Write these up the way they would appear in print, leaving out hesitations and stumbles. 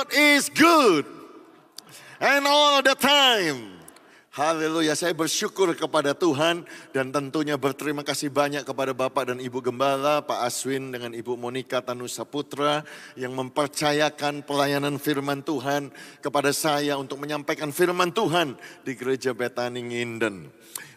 God is good. And all the time. Haleluya, saya bersyukur kepada Tuhan dan tentunya berterima kasih banyak kepada Bapak dan Ibu Gembala, Pak Aswin dengan Ibu Monika Tanusa Putra yang mempercayakan pelayanan firman Tuhan kepada saya untuk menyampaikan firman Tuhan di Gereja Betani Nginden.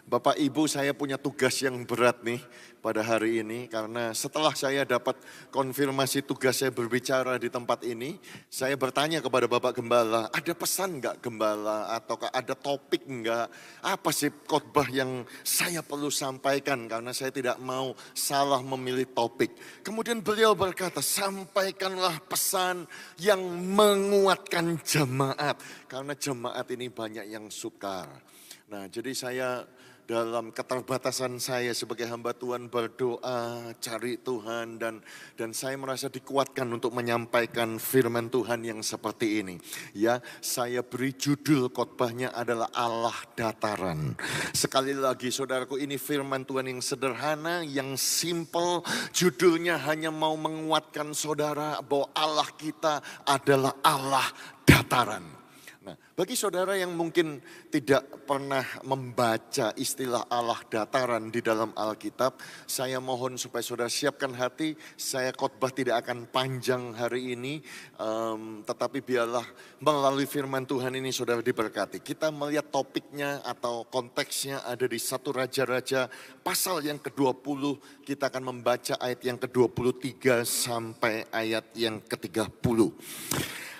Bapak Ibu, saya punya tugas yang berat nih pada hari ini karena setelah saya dapat konfirmasi tugas saya berbicara di tempat ini, saya bertanya kepada Bapak Gembala, ada pesan enggak Gembala ataukah ada topik enggak? Apa sih khotbah yang saya perlu sampaikan karena saya tidak mau salah memilih topik. Kemudian beliau berkata, sampaikanlah pesan yang menguatkan jemaat karena jemaat ini banyak yang sukar. Nah, jadi saya dalam keterbatasan saya sebagai hamba Tuhan berdoa, cari Tuhan dan saya merasa dikuatkan untuk menyampaikan firman Tuhan yang seperti ini. Ya, saya beri judul khotbahnya adalah Allah Dataran. Sekali lagi saudaraku, ini firman Tuhan yang sederhana, yang simple. Judulnya hanya mau menguatkan saudara bahwa Allah kita adalah Allah Dataran. Nah, bagi saudara yang mungkin tidak pernah membaca istilah Allah Dataran di dalam Alkitab, saya mohon supaya saudara siapkan hati, saya khotbah tidak akan panjang hari ini, tetapi biarlah melalui firman Tuhan ini saudara diberkati. Kita melihat topiknya atau konteksnya ada di 1 Raja-Raja pasal yang ke-20, kita akan membaca ayat yang ke-23 sampai ayat yang ke-30.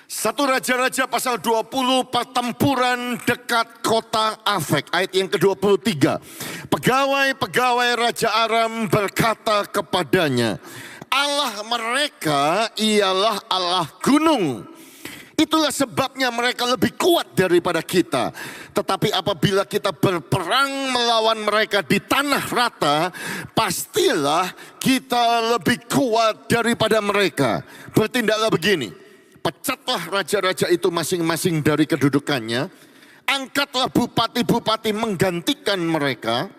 1 Raja-Raja pasal 20, pertempuran dekat kota Afek. Ayat yang ke-23. Pegawai-pegawai Raja Aram berkata kepadanya, Allah mereka ialah Allah gunung. Itulah sebabnya mereka lebih kuat daripada kita. Tetapi apabila kita berperang melawan mereka di tanah rata, pastilah kita lebih kuat daripada mereka. Bertindaklah begini. Pecatlah raja-raja itu masing-masing dari kedudukannya. Angkatlah bupati-bupati menggantikan mereka.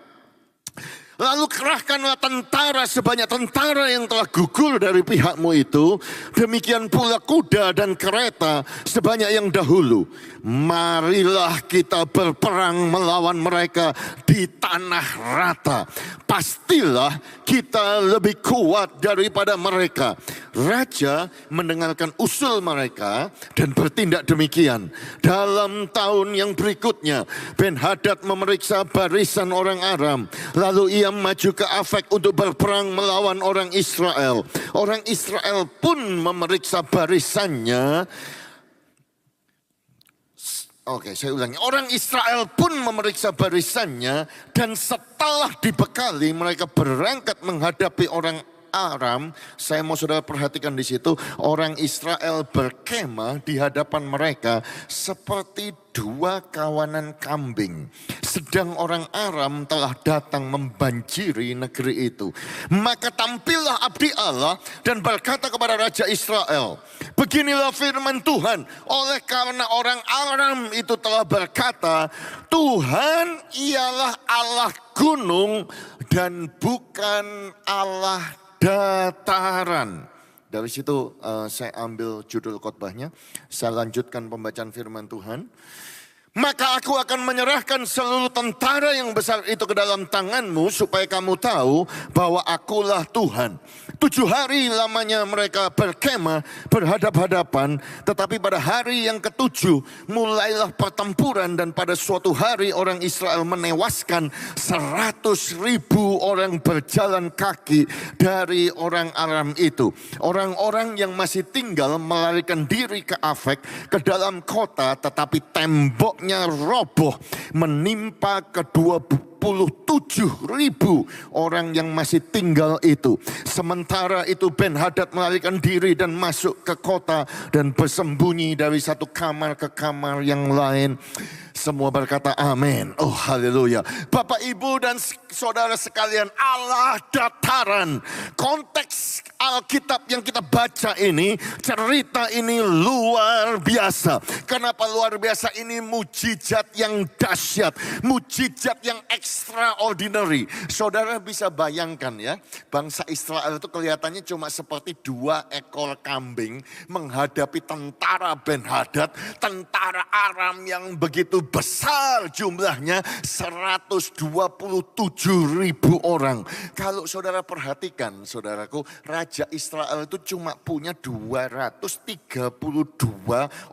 Lalu kerahkanlah tentara sebanyak tentara yang telah gugur dari pihakmu itu. Demikian pula kuda dan kereta sebanyak yang dahulu. Marilah kita berperang melawan mereka di tanah rata. Pastilah kita lebih kuat daripada mereka. Raja mendengarkan usul mereka dan bertindak demikian. Dalam tahun yang berikutnya, Ben-Hadad memeriksa barisan orang Aram. Lalu ia maju ke Afek untuk berperang melawan orang Israel. Orang Israel pun memeriksa barisannya. Oke, saya ulangi. Orang Israel pun memeriksa barisannya dan setelah dibekali mereka berangkat menghadapi orang Aram. Saya mau saudara perhatikan di situ, orang Israel berkemah di hadapan mereka seperti dua kawanan kambing. Sedang orang Aram telah datang membanjiri negeri itu. Maka tampillah abdi Allah dan berkata kepada Raja Israel, beginilah firman Tuhan, oleh karena orang Aram itu telah berkata, Tuhan ialah Allah gunung dan bukan Allah dataran. Dari situ saya ambil judul khotbahnya. Saya lanjutkan pembacaan firman Tuhan. Maka aku akan menyerahkan seluruh tentara yang besar itu ke dalam tanganmu supaya kamu tahu bahwa akulah Tuhan. 7 hari lamanya mereka berkemah berhadap-hadapan, tetapi pada hari yang ke-7 mulailah pertempuran dan pada suatu hari orang Israel menewaskan 100.000 orang berjalan kaki dari orang Aram itu. Orang-orang yang masih tinggal melarikan diri ke Afek, ke dalam kota, tetapi temboknya roboh menimpa ke-27.000 orang yang masih tinggal itu. Sementara itu Ben-Hadad melarikan diri dan masuk ke kota dan bersembunyi dari satu kamar ke kamar yang lain. Semua berkata amin. Oh haleluya. Bapak ibu dan saudara sekalian, Allah dataran. Konteks Alkitab yang kita baca ini, cerita ini luar biasa. Kenapa luar biasa? Ini mujizat yang dahsyat, mujizat yang ekstrim. extraordinary. Saudara bisa bayangkan ya, bangsa Israel itu kelihatannya cuma seperti 2 ekor kambing menghadapi tentara Ben-Hadad, tentara Aram yang begitu besar jumlahnya 127.000 orang. Kalau saudara perhatikan, saudaraku, Raja Israel itu cuma punya 232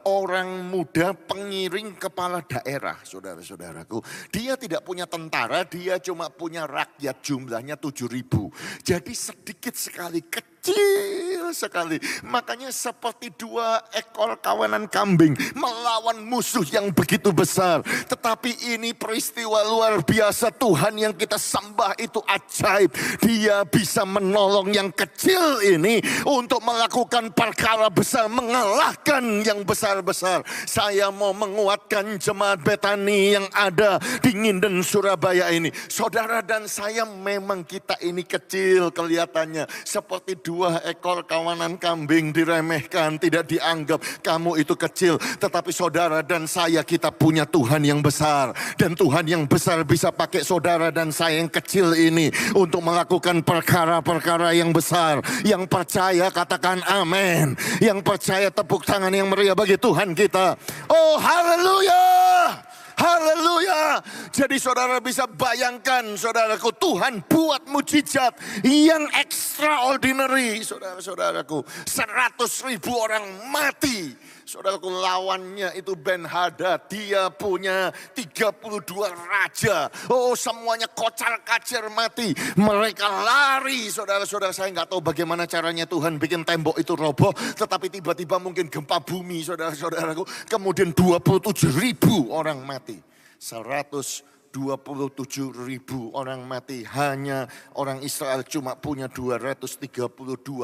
orang muda pengiring kepala daerah, saudara-saudaraku. Dia tidak punya tentara, dia cuma punya rakyat jumlahnya 7.000. Jadi sedikit sekali, kecil sekali. Makanya seperti 2 ekor kawanan kambing melawan musuh yang begitu besar. Tetapi ini peristiwa luar biasa, Tuhan yang kita sembah itu ajaib. Dia bisa menolong yang kecil ini untuk melakukan perkara besar, mengalahkan yang besar-besar. Saya mau menguatkan jemaat Betani yang ada di Nginden, Surabaya ini. Saudara dan saya memang kita ini kecil kelihatannya. Seperti 2 ekor kawanan kambing, diremehkan, tidak dianggap. Kamu itu kecil. Tetapi saudara dan saya, kita punya Tuhan yang besar. Dan Tuhan yang besar bisa pakai saudara dan saya yang kecil ini untuk melakukan perkara-perkara yang besar. Yang percaya katakan amin. Yang percaya tepuk tangan yang meriah bagi Tuhan kita. Oh haleluya. Haleluya. Jadi saudara bisa bayangkan, saudaraku, Tuhan buat mujizat yang extraordinary. Saudara-saudaraku, 100.000 orang mati. Saudaraku, lawannya itu Ben-Hadad. Dia punya 32 raja. Oh, semuanya kocar-kacir mati. Mereka lari. Saudara-saudara, saya nggak tahu bagaimana caranya Tuhan bikin tembok itu roboh. Tetapi tiba-tiba mungkin gempa bumi, saudara-saudaraku. Kemudian 27.000 orang mati. 127.000 orang mati. Hanya orang Israel cuma punya 232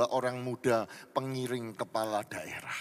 orang muda pengiring kepala daerah.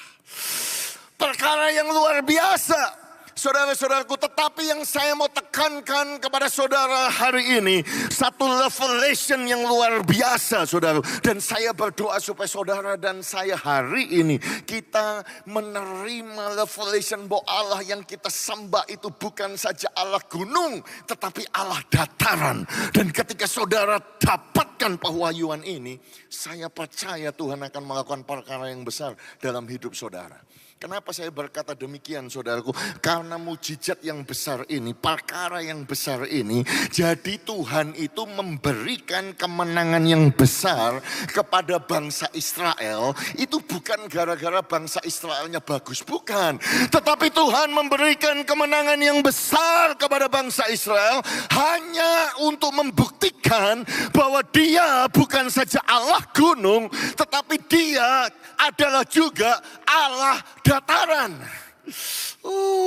Perkara yang luar biasa. Saudara-saudaraku, tetapi yang saya mau tekankan kepada saudara hari ini, satu revelation yang luar biasa, saudara. Dan saya berdoa supaya saudara dan saya hari ini kita menerima revelation bahwa Allah yang kita sembah itu bukan saja Allah gunung, tetapi Allah dataran. Dan ketika saudara dapatkan pewahyuan ini, saya percaya Tuhan akan melakukan perkara yang besar dalam hidup saudara. Kenapa saya berkata demikian, saudaraku? Karena mujizat yang besar ini, perkara yang besar ini, jadi Tuhan itu memberikan kemenangan yang besar kepada bangsa Israel. Itu bukan gara-gara bangsa Israelnya bagus, bukan. Tetapi Tuhan memberikan kemenangan yang besar kepada bangsa Israel hanya untuk membuktikan bahwa Dia bukan saja Allah gunung, tetapi Dia adalah juga Allah dataran.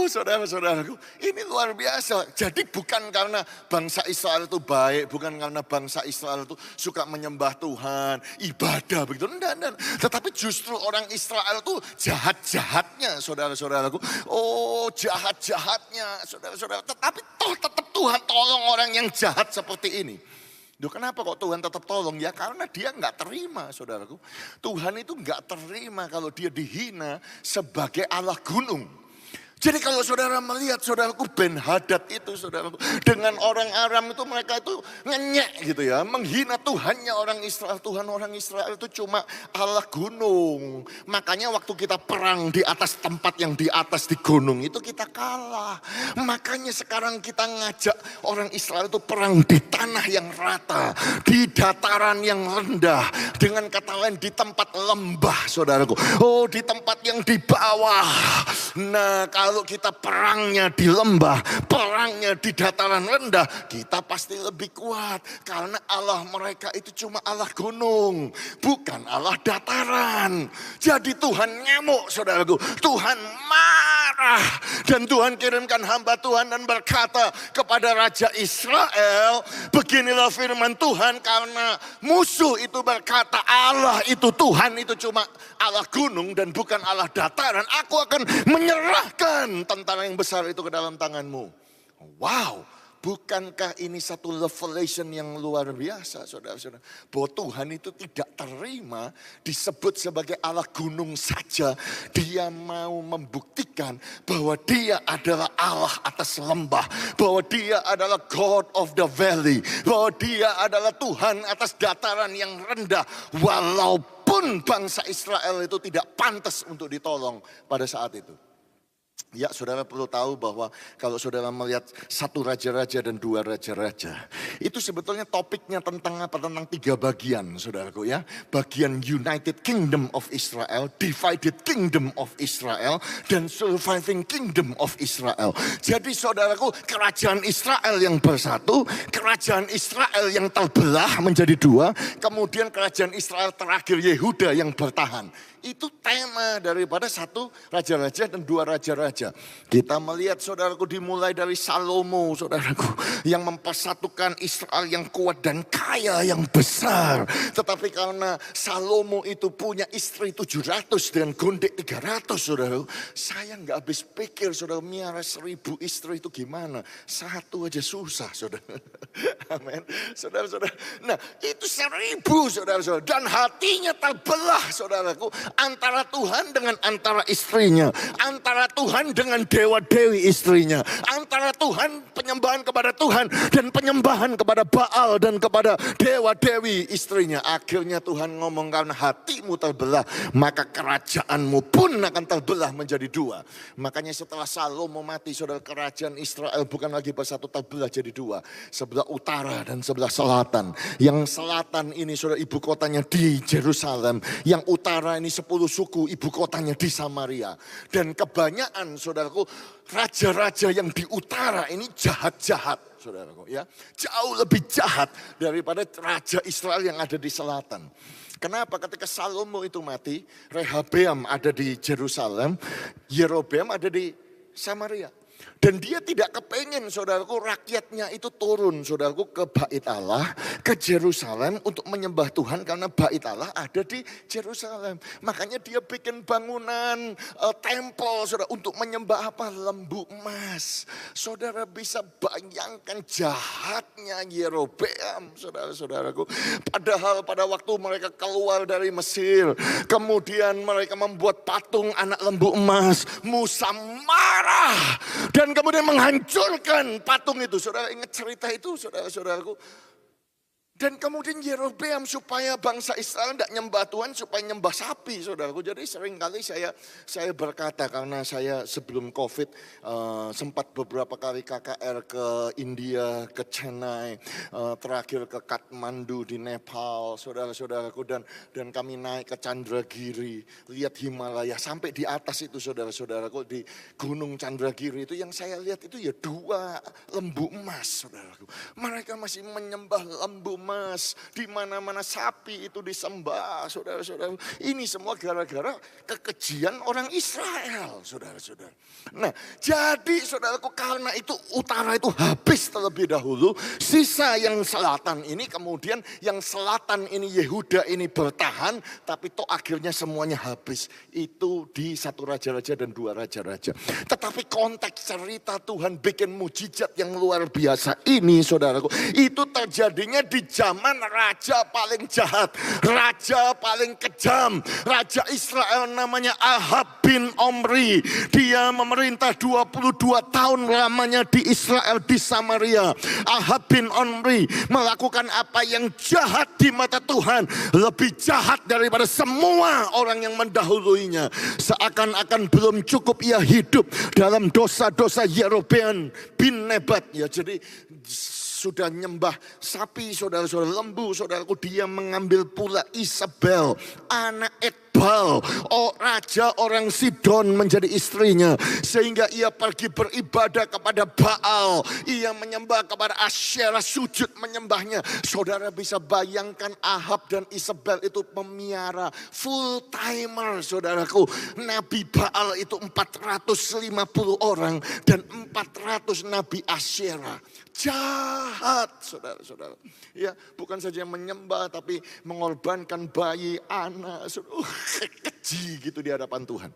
Saudara-saudaraku, ini luar biasa. Jadi bukan karena bangsa Israel itu baik, bukan karena bangsa Israel itu suka menyembah Tuhan, ibadah begitu. Enggak. Tetapi justru orang Israel itu jahat-jahatnya, saudara-saudaraku. Oh, jahat-jahatnya, saudara-saudara. Tetapi tetap Tuhan tolong orang yang jahat seperti ini. Duh, kenapa kok Tuhan tetap tolong? Ya karena dia nggak terima, saudaraku. Tuhan itu nggak terima kalau dia dihina sebagai Allah gunung. Jadi kalau saudara melihat, saudaraku, Ben-Hadad itu, saudaraku, dengan orang Aram itu mereka itu ngenyek gitu ya. Menghina Tuhannya orang Israel. Tuhan orang Israel itu cuma Allah gunung. Makanya waktu kita perang di atas tempat yang di atas di gunung itu kita kalah. Makanya sekarang kita ngajak orang Israel itu perang di tanah yang rata. Di dataran yang rendah. Dengan kata lain di tempat lembah, saudaraku. Oh, di tempat yang di bawah. Nah, kalau kita perangnya di lembah, perangnya di dataran rendah, kita pasti lebih kuat. Karena Allah mereka itu cuma Allah gunung, bukan Allah dataran. Jadi Tuhan ngamuk, saudaraku. Tuhan marah. Dan Tuhan kirimkan hamba Tuhan dan berkata kepada Raja Israel, beginilah firman Tuhan, karena musuh itu berkata Allah itu Tuhan itu cuma Allah gunung dan bukan Allah dataran, aku akan menyerahkan tentara yang besar itu ke dalam tanganmu. Wow, Bukankah ini satu revelation yang luar biasa, saudara-saudara? Bahwa Tuhan itu tidak terima disebut sebagai Allah gunung saja. Dia mau membuktikan bahwa dia adalah Allah atas lembah. Bahwa dia adalah God of the valley. Bahwa dia adalah Tuhan atas dataran yang rendah. Walaupun bangsa Israel itu tidak pantas untuk ditolong pada saat itu. Ya, saudara perlu tahu bahwa kalau saudara melihat satu raja-raja dan dua raja-raja, itu sebetulnya topiknya tentang apa? Tentang tiga bagian, saudaraku ya. Bagian United Kingdom of Israel, Divided Kingdom of Israel, dan Surviving Kingdom of Israel. Jadi saudaraku, kerajaan Israel yang bersatu, kerajaan Israel yang terbelah menjadi dua, kemudian kerajaan Israel terakhir Yehuda yang bertahan. Itu tema daripada satu raja-raja dan dua raja-raja. Kita melihat saudaraku dimulai dari Salomo saudaraku. Yang mempersatukan Israel yang kuat dan kaya yang besar. Tetapi karena Salomo itu punya istri 700 dan gondek 300 saudaraku. Saya gak habis pikir saudara miara 1000 istri itu gimana. Satu aja susah saudara. Amin. Saudara-saudara. Nah itu 1000 saudara-saudara. Dan hatinya terbelah saudaraku. Antara Tuhan dengan antara istrinya. Antara Tuhan dengan dewa-dewi istrinya. Antara Tuhan, penyembahan kepada Tuhan. Dan penyembahan kepada Baal dan kepada dewa-dewi istrinya. Akhirnya Tuhan ngomong, karena hatimu terbelah, maka kerajaanmu pun akan terbelah menjadi dua. Makanya setelah Salomo mati, saudara, kerajaan Israel bukan lagi bersatu, terbelah jadi dua. Sebelah utara dan sebelah selatan. Yang selatan ini saudara ibu kotanya di Yerusalem. Yang utara ini 10 suku ibu kotanya di Samaria. Dan kebanyakan saudaraku raja-raja yang di utara ini jahat-jahat saudaraku ya. Jauh lebih jahat daripada raja Israel yang ada di selatan. Kenapa? Ketika Salomo itu mati, Rehabeam ada di Yerusalem, Yerobeam ada di Samaria. Dan dia tidak kepengen saudaraku rakyatnya itu turun saudaraku ke bait Allah, ke Yerusalem untuk menyembah Tuhan karena bait Allah ada di Yerusalem. Makanya dia bikin bangunan tempel saudara untuk menyembah apa? Lembu emas. Saudara bisa bayangkan jahatnya Yerobeam saudara-saudaraku. Padahal pada waktu mereka keluar dari Mesir, kemudian mereka membuat patung anak lembu emas. Musa marah dan kemudian menghancurkan patung itu. Saudara ingat cerita itu saudara-saudaraku. Dan kemudian Yerobeam supaya bangsa Israel tidak nyembah Tuhan, supaya nyembah sapi saudaraku. Jadi seringkali saya berkata karena saya sebelum COVID sempat beberapa kali KKR ke India, ke Chennai, terakhir ke Kathmandu di Nepal saudara-saudaraku. Dan kami naik ke Chandragiri, lihat Himalaya sampai di atas itu saudara-saudaraku di Gunung Chandragiri itu yang saya lihat itu ya 2 lembu emas saudaraku. Mereka masih menyembah lembu emas. Di mana-mana sapi itu disembah, saudara-saudara. Ini semua gara-gara kekejian orang Israel, saudara-saudara. Nah, jadi saudaraku karena itu utara itu habis terlebih dahulu. Sisa yang selatan ini kemudian yang selatan ini Yehuda ini bertahan. Tapi toh akhirnya semuanya habis. Itu di satu raja-raja dan 2 raja-raja. Tetapi konteks cerita Tuhan bikin mujizat yang luar biasa ini saudaraku. Itu terjadinya di zaman raja paling jahat, raja paling kejam, raja Israel namanya Ahab bin Omri. Dia memerintah 22 tahun lamanya di Israel di Samaria. Ahab bin Omri melakukan apa yang jahat di mata Tuhan, lebih jahat daripada semua orang yang mendahuluinya. Seakan-akan belum cukup ia hidup dalam dosa-dosa Yerobeam bin Nebat. Ya, jadi sudah nyembah sapi, saudara-saudara, lembu, saudaraku, dia mengambil pula Isabel, anak Etbal, raja orang Sidon menjadi istrinya. Sehingga ia pergi beribadah kepada Baal, ia menyembah kepada Asyera, sujud menyembahnya. Saudara bisa bayangkan Ahab dan Isabel itu memiara full timer, saudaraku. Nabi Baal itu 450 orang dan 400 nabi Asyera. Jahat saudara-saudara. Ya, bukan saja menyembah tapi mengorbankan bayi, anak, keji gitu di hadapan Tuhan.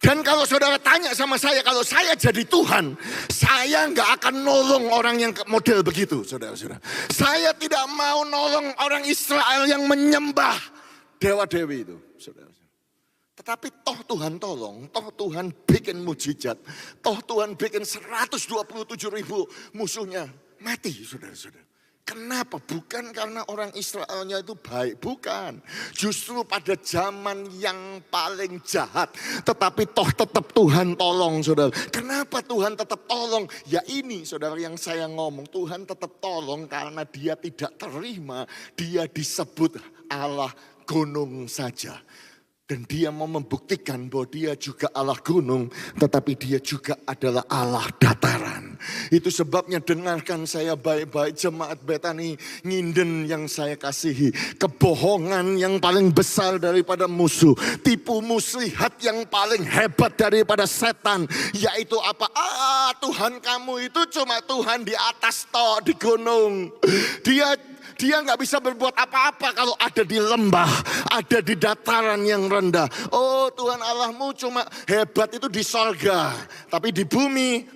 Dan kalau saudara tanya sama saya, kalau saya jadi Tuhan, saya nggak akan nolong orang yang model begitu, saudara-saudara. Saya tidak mau nolong orang Israel yang menyembah dewa-dewi itu, saudara. Tetapi toh Tuhan tolong, toh Tuhan bikin mujizat, toh Tuhan bikin 127.000 musuhnya mati, saudara-saudara. Kenapa? Bukan karena orang Israelnya itu baik, bukan. Justru pada zaman yang paling jahat, tetapi toh tetap Tuhan tolong, saudara. Kenapa Tuhan tetap tolong? Ya ini, saudara, yang saya ngomong. Tuhan tetap tolong karena dia tidak terima dia disebut Allah gunung saja. Dan dia mau membuktikan bahwa dia juga Allah gunung, tetapi dia juga adalah Allah dataran. Itu sebabnya dengarkan saya baik-baik jemaat Betani Nginden yang saya kasihi. Kebohongan yang paling besar daripada musuh, tipu muslihat yang paling hebat daripada setan, yaitu apa? Tuhan kamu itu cuma Tuhan di atas toh, di gunung. Dia nggak bisa berbuat apa-apa kalau ada di lembah, ada di dataran yang rendah. Oh, Tuhan Allahmu cuma hebat itu di sorga, tapi di bumi,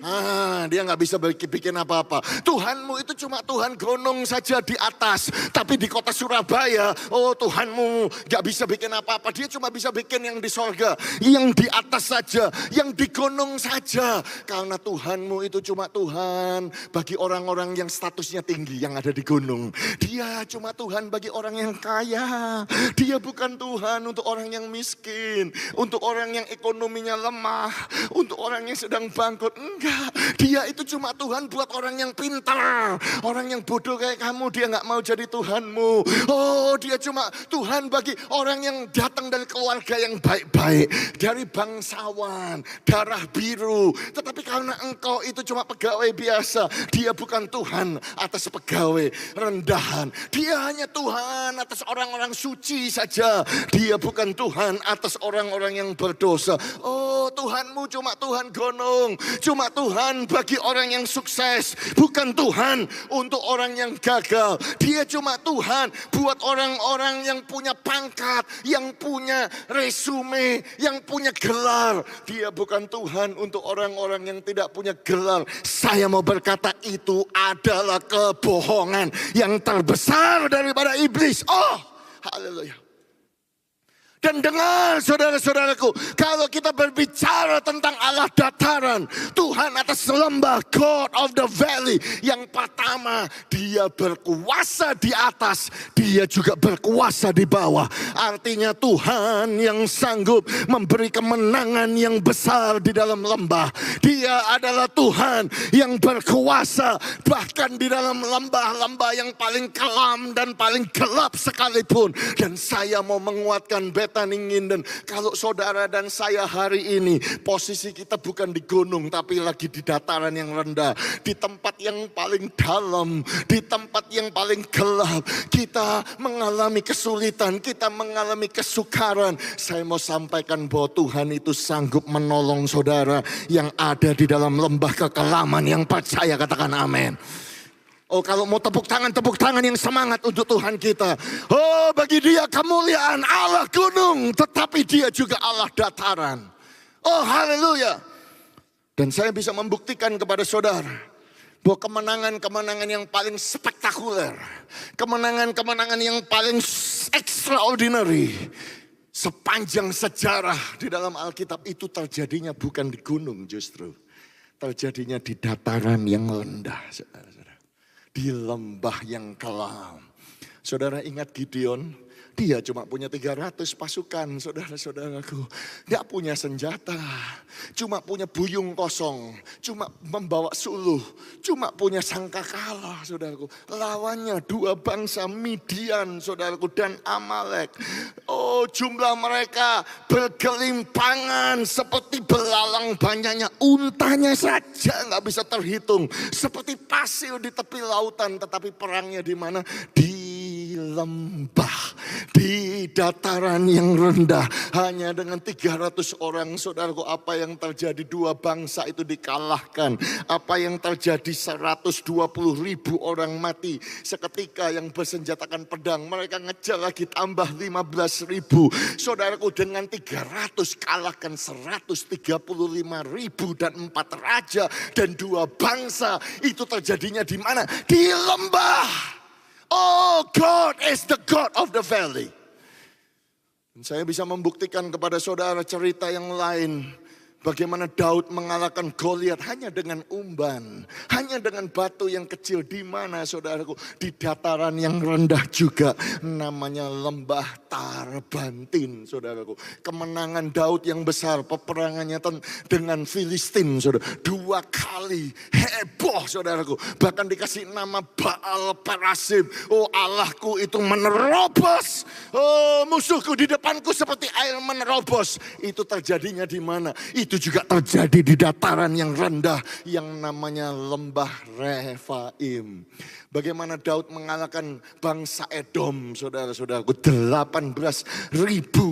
dia nggak bisa bikin apa-apa. Tuhanmu itu cuma Tuhan gunung saja di atas, tapi di kota Surabaya, oh Tuhanmu nggak bisa bikin apa-apa. Dia cuma bisa bikin yang di sorga, yang di atas saja, yang di gunung saja. Karena Tuhanmu itu cuma Tuhan bagi orang-orang yang statusnya tinggi, yang ada di gunung. Dia cuma Tuhan bagi orang yang kaya. Dia bukan Tuhan untuk orang yang miskin, untuk orang yang ekonominya lemah, untuk orang yang sedang bangkrut. Enggak, dia itu cuma Tuhan buat orang yang pintar. Orang yang bodoh kayak kamu, dia gak mau jadi Tuhanmu. Oh, dia cuma Tuhan bagi orang yang datang dari keluarga yang baik-baik, dari bangsawan, darah biru. Tetapi karena engkau itu cuma pegawai biasa, dia bukan Tuhan atas pegawai rendahan. Dia hanya Tuhan atas orang-orang suci saja. Dia bukan Tuhan atas orang-orang yang berdosa. Oh, Tuhanmu cuma Tuhan gunung, cuma Tuhan bagi orang yang sukses, bukan Tuhan untuk orang yang gagal. Dia cuma Tuhan buat orang-orang yang punya pangkat, yang punya resume, yang punya gelar. Dia bukan Tuhan untuk orang-orang yang tidak punya gelar. Saya mau berkata itu adalah kebohongan yang terbesar daripada iblis. Oh, haleluya. Dan dengar saudara-saudaraku, kalau kita berbicara tentang Allah dataran, Tuhan atas lembah, God of the valley. Yang pertama, dia berkuasa di atas, dia juga berkuasa di bawah. Artinya Tuhan yang sanggup memberi kemenangan yang besar di dalam lembah. Dia adalah Tuhan yang berkuasa bahkan di dalam lembah-lembah yang paling kelam dan paling gelap sekalipun. Dan saya mau menguatkan Betani Nginden, kalau saudara dan saya hari ini posisi kita bukan di gunung tapi lagi di dataran yang rendah, di tempat yang paling dalam, di tempat yang paling gelap, kita mengalami kesulitan, kita mengalami kesukaran. Saya mau sampaikan bahwa Tuhan itu sanggup menolong saudara yang ada di dalam lembah kekelaman. Yang percaya katakan amin. Oh, kalau mau tepuk tangan yang semangat untuk Tuhan kita. Oh, bagi dia kemuliaan Allah gunung, tetapi dia juga Allah dataran. Oh, haleluya. Dan saya bisa membuktikan kepada saudara bahwa kemenangan-kemenangan yang paling spektakuler, kemenangan-kemenangan yang paling extraordinary sepanjang sejarah di dalam Alkitab itu terjadinya bukan di gunung, justru terjadinya di dataran yang rendah, di lembah yang kelam. Saudara ingat Gideon? Dia cuma punya 300 pasukan, saudara-saudaraku. Gak punya senjata, cuma punya buyung kosong, cuma membawa suluh, cuma punya sangkakala, saudaraku. Lawannya 2 bangsa Midian, saudaraku, dan Amalek. Oh, jumlah mereka bergelimpangan seperti belalang banyaknya. Untanya saja gak bisa terhitung. Seperti pasir di tepi lautan, tetapi perangnya di mana? Di lembah, di dataran yang rendah, hanya dengan 300 orang. Saudaraku, apa yang terjadi? Dua bangsa itu dikalahkan. Apa yang terjadi? 120.000 orang mati. Seketika yang bersenjatakan pedang, mereka ngejar lagi tambah 15.000. Saudaraku, dengan 300 kalahkan 135.000 dan 4 raja dan 2 bangsa. Itu terjadinya di mana? Di lembah. Oh, God is the God of the valley. Dan saya bisa membuktikan kepada saudara cerita yang lain. Bagaimana Daud mengalahkan Goliat hanya dengan umban, hanya dengan batu yang kecil. Di mana, saudaraku? Di dataran yang rendah juga, namanya lembah Tarbantin, saudaraku. Kemenangan Daud yang besar, peperangannya dengan Filistin, saudara. 2 kali heboh, saudaraku. Bahkan dikasih nama Baal Perasim. Oh, Allahku itu menerobos. Oh, musuhku di depanku seperti air menerobos. Itu terjadinya di mana? Itu juga terjadi di dataran yang rendah yang namanya lembah Refaim. Bagaimana Daud mengalahkan bangsa Edom, saudara-saudaraku, 18.000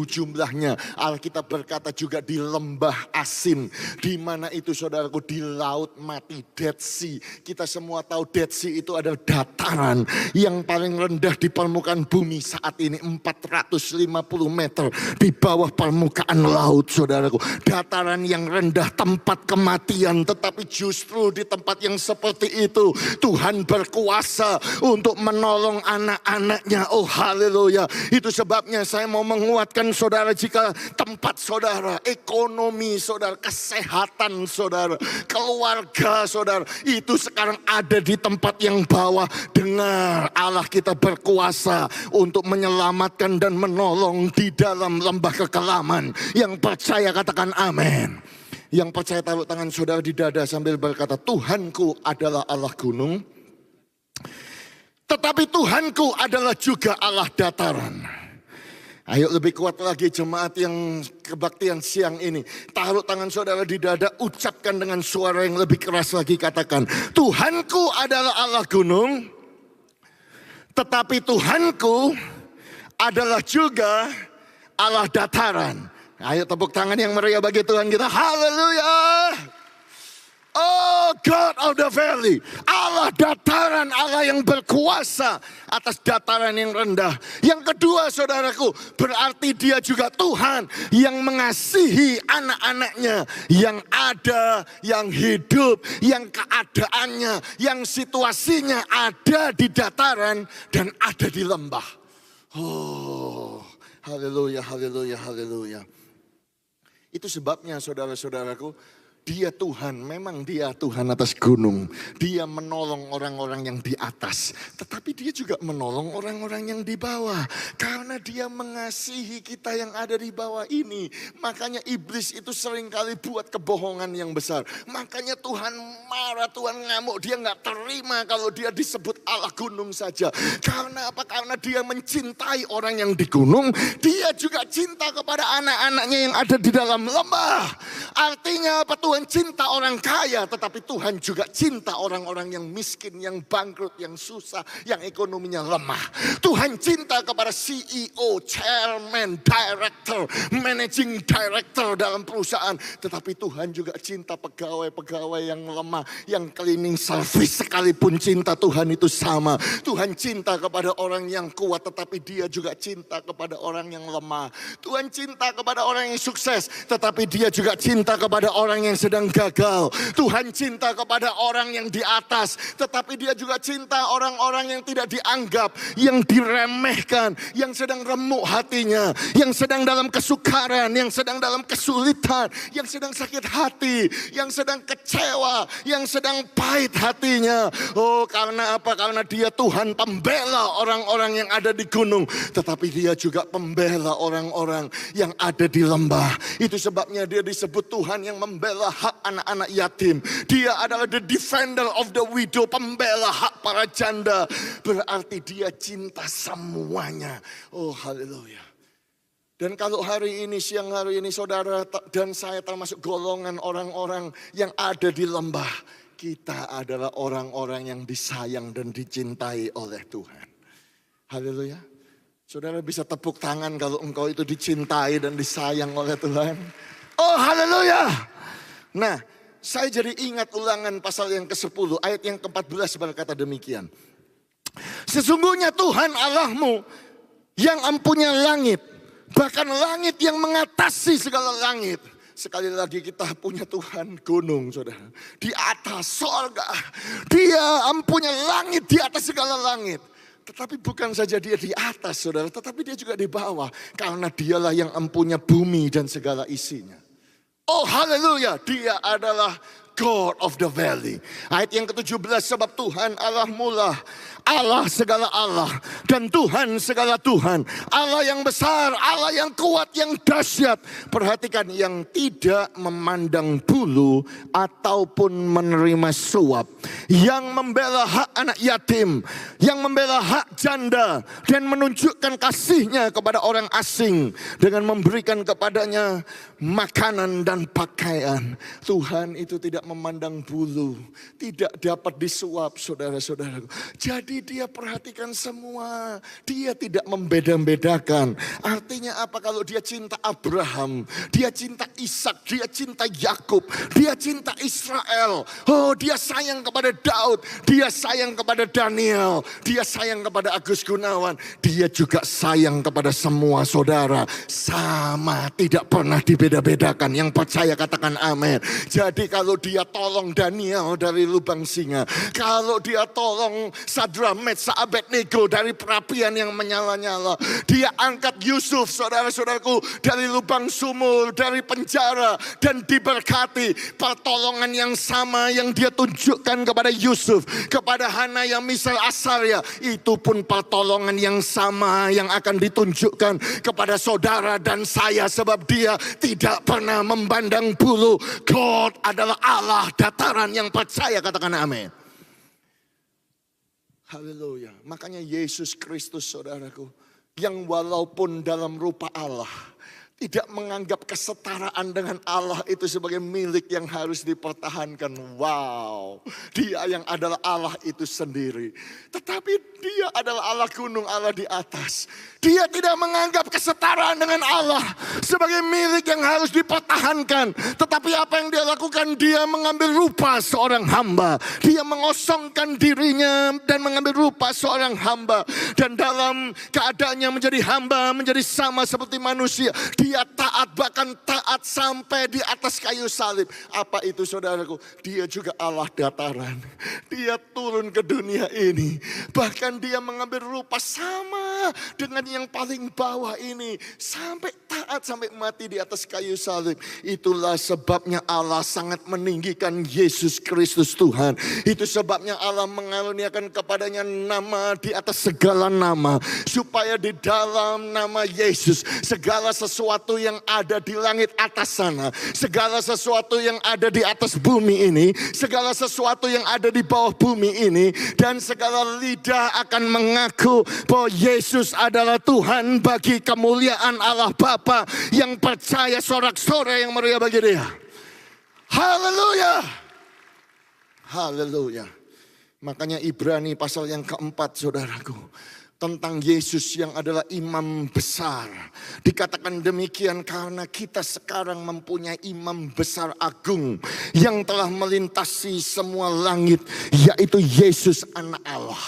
jumlahnya. Alkitab berkata juga di lembah Asin. Di mana itu, saudaraku? Di laut mati, Dead Sea. Kita semua tahu Dead Sea itu adalah dataran yang paling rendah di permukaan bumi saat ini, 450 meter di bawah permukaan laut, saudaraku. Dataran yang rendah, tempat kematian. Tetapi justru di tempat yang seperti itu Tuhan berkuasa untuk menolong anak-anaknya. Oh, haleluya. Itu sebabnya saya mau menguatkan saudara, jika tempat saudara, ekonomi saudara, kesehatan saudara, keluarga saudara, itu sekarang ada di tempat yang bawah. Dengar, Allah kita berkuasa untuk menyelamatkan dan menolong di dalam lembah kekelaman. Yang percaya katakan amin. Yang percaya taruh tangan saudara di dada sambil berkata, Tuhanku adalah Allah gunung, tetapi Tuhanku adalah juga Allah dataran. Ayo lebih kuat lagi jemaat yang kebaktian siang ini. Taruh tangan saudara di dada, ucapkan dengan suara yang lebih keras lagi, katakan, Tuhanku adalah Allah gunung, tetapi Tuhanku adalah juga Allah dataran. Ayo tepuk tangan yang meriah bagi Tuhan kita. Haleluya. Oh, God of the valley, Allah dataran, Allah yang berkuasa atas dataran yang rendah. Yang kedua, saudaraku, berarti dia juga Tuhan yang mengasihi anak-anaknya yang ada, yang hidup, yang keadaannya, yang situasinya ada di dataran dan ada di lembah. Oh, haleluya, haleluya, haleluya. Itu sebabnya, saudara-saudaraku, dia Tuhan, memang dia Tuhan atas gunung. Dia menolong orang-orang yang di atas. Tetapi dia juga menolong orang-orang yang di bawah. Karena dia mengasihi kita yang ada di bawah ini. Makanya iblis itu seringkali buat kebohongan yang besar. Makanya Tuhan marah, Tuhan ngamuk. Dia gak terima kalau dia disebut Allah gunung saja. Karena apa? Karena dia mencintai orang yang di gunung. Dia juga cinta kepada anak-anaknya yang ada di dalam lembah. Artinya apa? Tuhan cinta orang kaya, tetapi Tuhan juga cinta orang-orang yang miskin, yang bangkrut, yang susah, yang ekonominya lemah. Tuhan cinta kepada CEO, chairman, director, managing director dalam perusahaan. Tetapi Tuhan juga cinta pegawai-pegawai yang lemah, yang cleaning service sekalipun cinta Tuhan itu sama. Tuhan cinta kepada orang yang kuat, tetapi dia juga cinta kepada orang yang lemah. Tuhan cinta kepada orang yang sukses, tetapi dia juga cinta kepada orang yang sedang gagal. Tuhan cinta kepada orang yang di atas, tetapi dia juga cinta orang-orang yang tidak dianggap, yang diremehkan, yang sedang remuk hatinya, yang sedang dalam kesukaran, yang sedang dalam kesulitan, yang sedang sakit hati, yang sedang kecewa, yang sedang pahit hatinya. Oh, karena apa? Karena dia Tuhan pembela orang-orang yang ada di gunung, tetapi dia juga pembela orang-orang yang ada di lembah. Itu sebabnya dia disebut Tuhan yang membela hak anak-anak yatim. Dia adalah the defender of the widow, pembela hak para janda. Berarti dia cinta semuanya. Oh, haleluya. Dan kalau hari ini, siang hari ini, saudara dan saya termasuk golongan orang-orang yang ada di lembah. Kita adalah orang-orang yang disayang dan dicintai oleh Tuhan. Haleluya. Saudara bisa tepuk tangan kalau engkau itu dicintai dan disayang oleh Tuhan. Oh haleluya. Nah, saya jadi ingat Ulangan pasal yang ke-10 ayat yang ke-14 berkata demikian. Sesungguhnya Tuhan Allahmu yang empunya langit, bahkan langit yang mengatasi segala langit. Sekali lagi kita punya Tuhan gunung, saudara. Di atas sorga. Dia empunya langit di atas segala langit. Tetapi bukan saja dia di atas, saudara. Tetapi dia juga di bawah. Karena dialah yang empunya bumi dan segala isinya. Oh haleluya, dia adalah God of the Valley. Ayat yang ke-17, sebab Tuhan Allahmu lah Allah segala Allah dan Tuhan segala Tuhan. Allah yang besar, Allah yang kuat, yang dahsyat. Perhatikan, yang tidak memandang bulu ataupun menerima suap. Yang membela hak anak yatim, yang membela hak janda dan menunjukkan kasihnya kepada orang asing dengan memberikan kepadanya makanan dan pakaian. Tuhan itu tidak memandang bulu, tidak dapat disuap, saudara-saudaraku. Jadi dia perhatikan semua. Dia tidak membeda-bedakan. Artinya apa? Kalau dia cinta Abraham, dia cinta Ishak, dia cinta Yakub, dia cinta Israel. Oh, dia sayang kepada Daud, dia sayang kepada Daniel, dia sayang kepada Agus Gunawan. Dia juga sayang kepada semua saudara. Sama, tidak pernah dibeda-bedakan. Yang percaya katakan amin. Jadi kalau dia tolong Daniel dari lubang singa, kalau dia tolong Sadrak, Meshach, Abednego dari perapian yang menyala-nyala, dia angkat Yusuf, saudara-saudaraku, dari lubang sumur, dari penjara, dan diberkati. Pertolongan yang sama yang dia tunjukkan kepada Yusuf, kepada Hana yang misal Asaria, itu pun pertolongan yang sama yang akan ditunjukkan kepada saudara dan saya, sebab dia tidak pernah memandang bulu. God adalah Allah dataran. Yang percaya katakan amin. Haleluya. Makanya Yesus Kristus, saudaraku, yang walaupun dalam rupa Allah, tidak menganggap kesetaraan dengan Allah itu sebagai milik yang harus dipertahankan. Wow, dia yang adalah Allah itu sendiri. Tetapi dia adalah Allah gunung, Allah di atas. Dia tidak menganggap kesetaraan dengan Allah sebagai milik yang harus dipertahankan. Tetapi apa yang dia lakukan? Dia mengambil rupa seorang hamba. Dia mengosongkan dirinya dan mengambil rupa seorang hamba. Dan dalam keadaannya menjadi hamba, menjadi sama seperti manusia. Dia taat, bahkan taat sampai di atas kayu salib. Apa itu, saudaraku? Dia juga Allah dataran. Dia turun ke dunia ini. Bahkan dia mengambil rupa sama dengan yang paling bawah ini. Sampai taat, sampai mati di atas kayu salib. Itulah sebabnya Allah sangat meninggikan Yesus Kristus Tuhan. Itu sebabnya Allah mengaruniakan kepadanya nama di atas segala nama. Supaya di dalam nama Yesus segala sesuatu yang ada di langit atas sana, segala sesuatu yang ada di atas bumi ini, segala sesuatu yang ada di bawah bumi ini, dan segala lidah akan mengaku bahwa Yesus adalah Tuhan bagi kemuliaan Allah Bapa. Yang percaya sorak-sorai yang meriah bagi dia. Haleluya. Haleluya. Makanya Ibrani pasal yang keempat, saudaraku, tentang Yesus yang adalah imam besar. Dikatakan demikian karena kita sekarang mempunyai imam besar agung yang telah melintasi semua langit, yaitu Yesus anak Allah.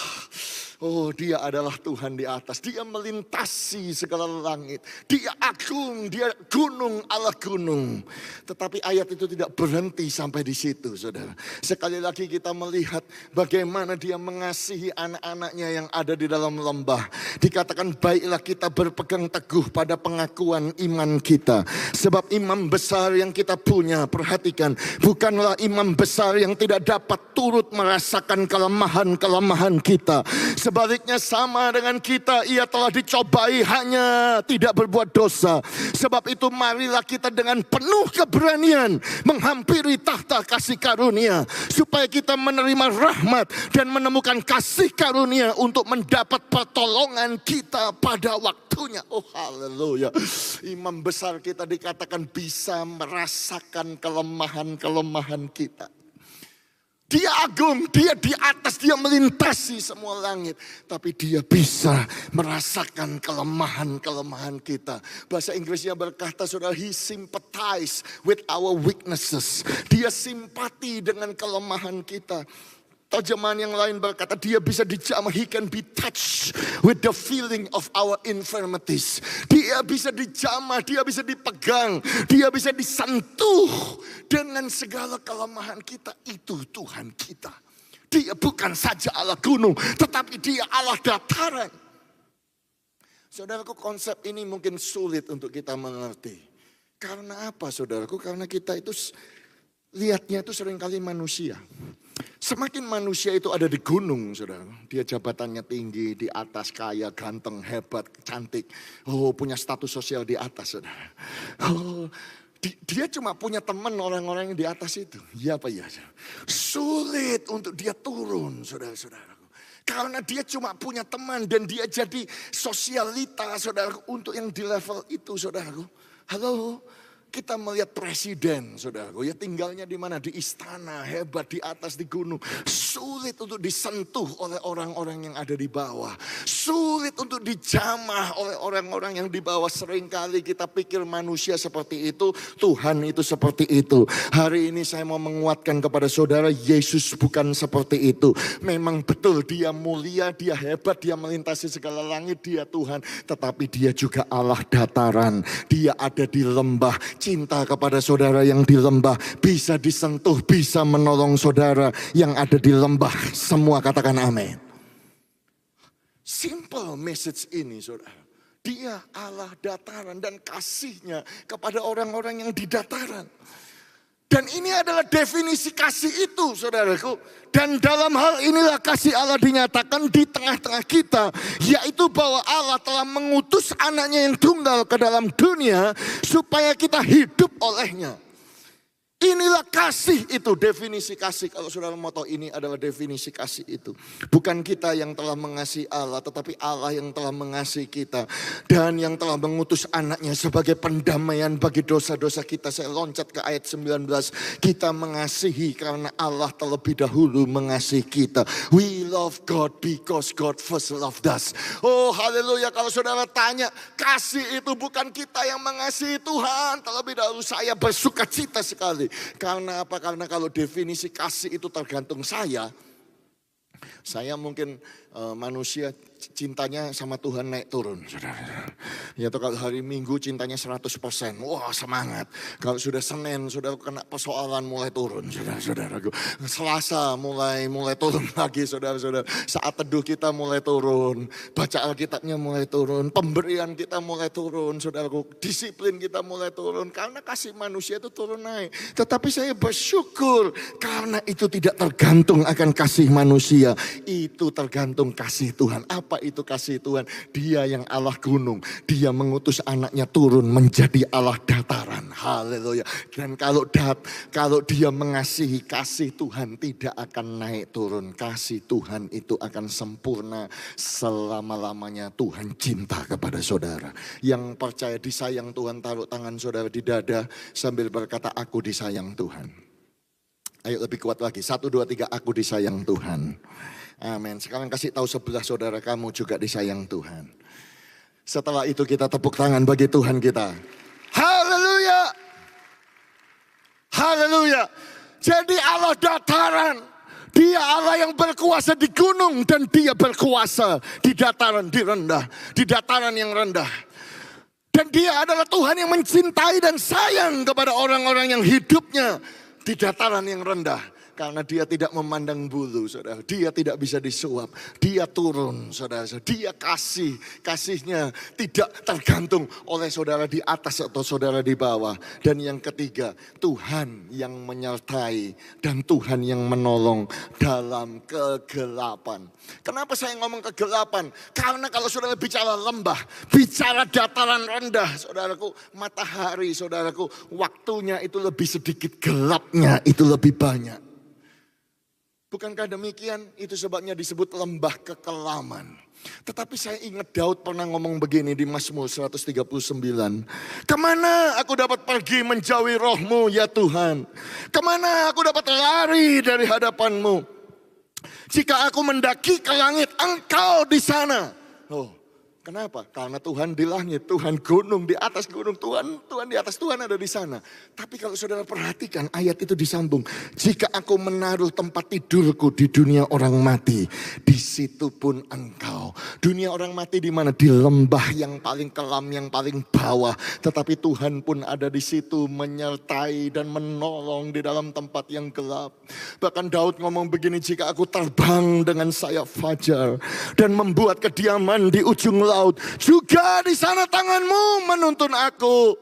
Oh, dia adalah Tuhan di atas. Dia melintasi segala langit. Dia agung, dia gunung, Allah gunung. Tetapi ayat itu tidak berhenti sampai di situ, saudara. Sekali lagi kita melihat bagaimana dia mengasihi anak-anaknya yang ada di dalam lembah. Dikatakan baiklah kita berpegang teguh pada pengakuan iman kita. Sebab imam besar yang kita punya, perhatikan, bukanlah imam besar yang tidak dapat turut merasakan kelemahan-kelemahan kita. Sebaliknya sama dengan kita, ia telah dicobai hanya tidak berbuat dosa. Sebab itu marilah kita dengan penuh keberanian menghampiri tahta kasih karunia. Supaya kita menerima rahmat dan menemukan kasih karunia untuk mendapat pertolongan kita pada waktunya. Oh haleluya. Imam besar kita dikatakan bisa merasakan kelemahan-kelemahan kita. Dia agung, dia di atas, dia melintasi semua langit. Tapi dia bisa merasakan kelemahan-kelemahan kita. Bahasa Inggrisnya berkata, saudara, he sympathize with our weaknesses. Dia simpati dengan kelemahan kita. Terjemahan yang lain berkata, dia bisa dijamah, he can be touched with the feeling of our infirmities. Dia bisa dijamah, dia bisa dipegang, dia bisa disentuh dengan segala kelemahan kita. Itu Tuhan kita. Dia bukan saja Allah gunung, tetapi dia Allah dataran. Saudaraku, konsep ini mungkin sulit untuk kita mengerti. Karena apa, saudaraku? Karena kita itu lihatnya itu seringkali manusia. Semakin manusia itu ada di gunung, saudara. Dia jabatannya tinggi, di atas, kaya, ganteng, hebat, cantik. Oh, punya status sosial di atas, saudara. Oh, dia cuma punya teman orang-orang yang di atas itu. Ya apa ya? Sulit untuk dia turun, saudara-saudara. Karena dia cuma punya teman dan dia jadi sosialita, saudara, untuk yang di level itu, saudaraku. Halo. Kita melihat presiden, saudaraku, ya tinggalnya di mana? Di istana, hebat, di atas, di gunung. Sulit untuk disentuh oleh orang-orang yang ada di bawah. Sulit untuk dijamah oleh orang-orang yang di bawah. Seringkali kita pikir manusia seperti itu, Tuhan itu seperti itu. Hari ini saya mau menguatkan kepada saudara, Yesus bukan seperti itu. Memang betul dia mulia, dia hebat, dia melintasi segala langit, dia Tuhan. Tetapi dia juga Allah dataran. Dia ada di lembah. Cinta kepada saudara yang di lembah, bisa disentuh, bisa menolong saudara yang ada di lembah. Semua katakan amin. Simple message ini, saudara. Dia Allah dataran dan kasihnya kepada orang-orang yang di dataran. Dan ini adalah definisi kasih itu, saudaraku. Dan dalam hal inilah kasih Allah dinyatakan di tengah-tengah kita. Yaitu bahwa Allah telah mengutus anaknya yang tunggal ke dalam dunia supaya kita hidup olehnya. Inilah kasih itu, definisi kasih. Kalau saudara mau tahu, ini adalah definisi kasih itu. Bukan kita yang telah mengasihi Allah, tetapi Allah yang telah mengasihi kita. Dan yang telah mengutus anaknya sebagai pendamaian bagi dosa-dosa kita. Saya loncat ke ayat 19. Kita mengasihi karena Allah terlebih dahulu mengasihi kita. We love God because God first loved us. Oh haleluya, kalau saudara tanya, kasih itu bukan kita yang mengasihi Tuhan. Terlebih dahulu saya bersuka cita sekali. Karena apa? Karena kalau definisi kasih itu tergantung saya mungkin manusia cintanya sama Tuhan naik turun, saudara. Ya kalau hari Minggu cintanya 100%, wah semangat. Kalau sudah Senin, sudah kena persoalan mulai turun, saudara-saudaraku. Selasa mulai turun lagi, saudara-saudara. Saat teduh kita mulai turun, baca Alkitabnya mulai turun, pemberian kita mulai turun, saudaraku. Disiplin kita mulai turun, karena kasih manusia itu turun naik. Tetapi saya bersyukur karena itu tidak tergantung akan kasih manusia, itu tergantung kasih Tuhan. Apa itu kasih Tuhan? Dia yang Allah gunung. Dia mengutus anaknya turun menjadi Allah dataran. Haleluya. Dan kalau dia mengasihi, kasih Tuhan tidak akan naik turun. Kasih Tuhan itu akan sempurna selama-lamanya. Tuhan cinta kepada saudara. Yang percaya disayang Tuhan, taruh tangan saudara di dada sambil berkata, aku disayang Tuhan. Ayo lebih kuat lagi. 1, 2, 3, aku disayang Tuhan. Amin. Sekarang kasih tahu sebelah saudara kamu juga disayang Tuhan. Setelah itu kita tepuk tangan bagi Tuhan kita. Haleluya. Haleluya. Jadi Allah dataran. Dia Allah yang berkuasa di gunung dan dia berkuasa di dataran di dataran yang rendah. Dan dia adalah Tuhan yang mencintai dan sayang kepada orang-orang yang hidupnya di dataran yang rendah. Karena dia tidak memandang bulu, saudara. Dia tidak bisa disuap. Dia turun, saudara. Dia kasihnya tidak tergantung oleh saudara di atas atau saudara di bawah. Dan yang ketiga, Tuhan yang menyertai dan Tuhan yang menolong dalam kegelapan. Kenapa saya ngomong kegelapan? Karena kalau saudara bicara lembah, bicara dataran rendah, saudaraku, matahari, saudaraku, waktunya itu lebih sedikit, gelapnya itu lebih banyak. Bukankah demikian? Itu sebabnya disebut lembah kekelaman. Tetapi saya ingat Daud pernah ngomong begini di Mazmur 139. Kemana aku dapat pergi menjauhi rohmu ya Tuhan? Kemana aku dapat lari dari hadapanmu? Jika aku mendaki ke langit, engkau di sana. Oh, kenapa? Karena Tuhan di langit, Tuhan gunung di atas gunung, Tuhan di atas, Tuhan ada di sana. Tapi kalau saudara perhatikan ayat itu disambung. Jika aku menaruh tempat tidurku di dunia orang mati, di situ pun engkau. Dunia orang mati di mana? Di lembah yang paling kelam, yang paling bawah. Tetapi Tuhan pun ada di situ menyertai dan menolong di dalam tempat yang gelap. Bahkan Daud ngomong begini, jika aku terbang dengan sayap fajar dan membuat kediaman di ujung laut, juga di sana tanganmu menuntun aku,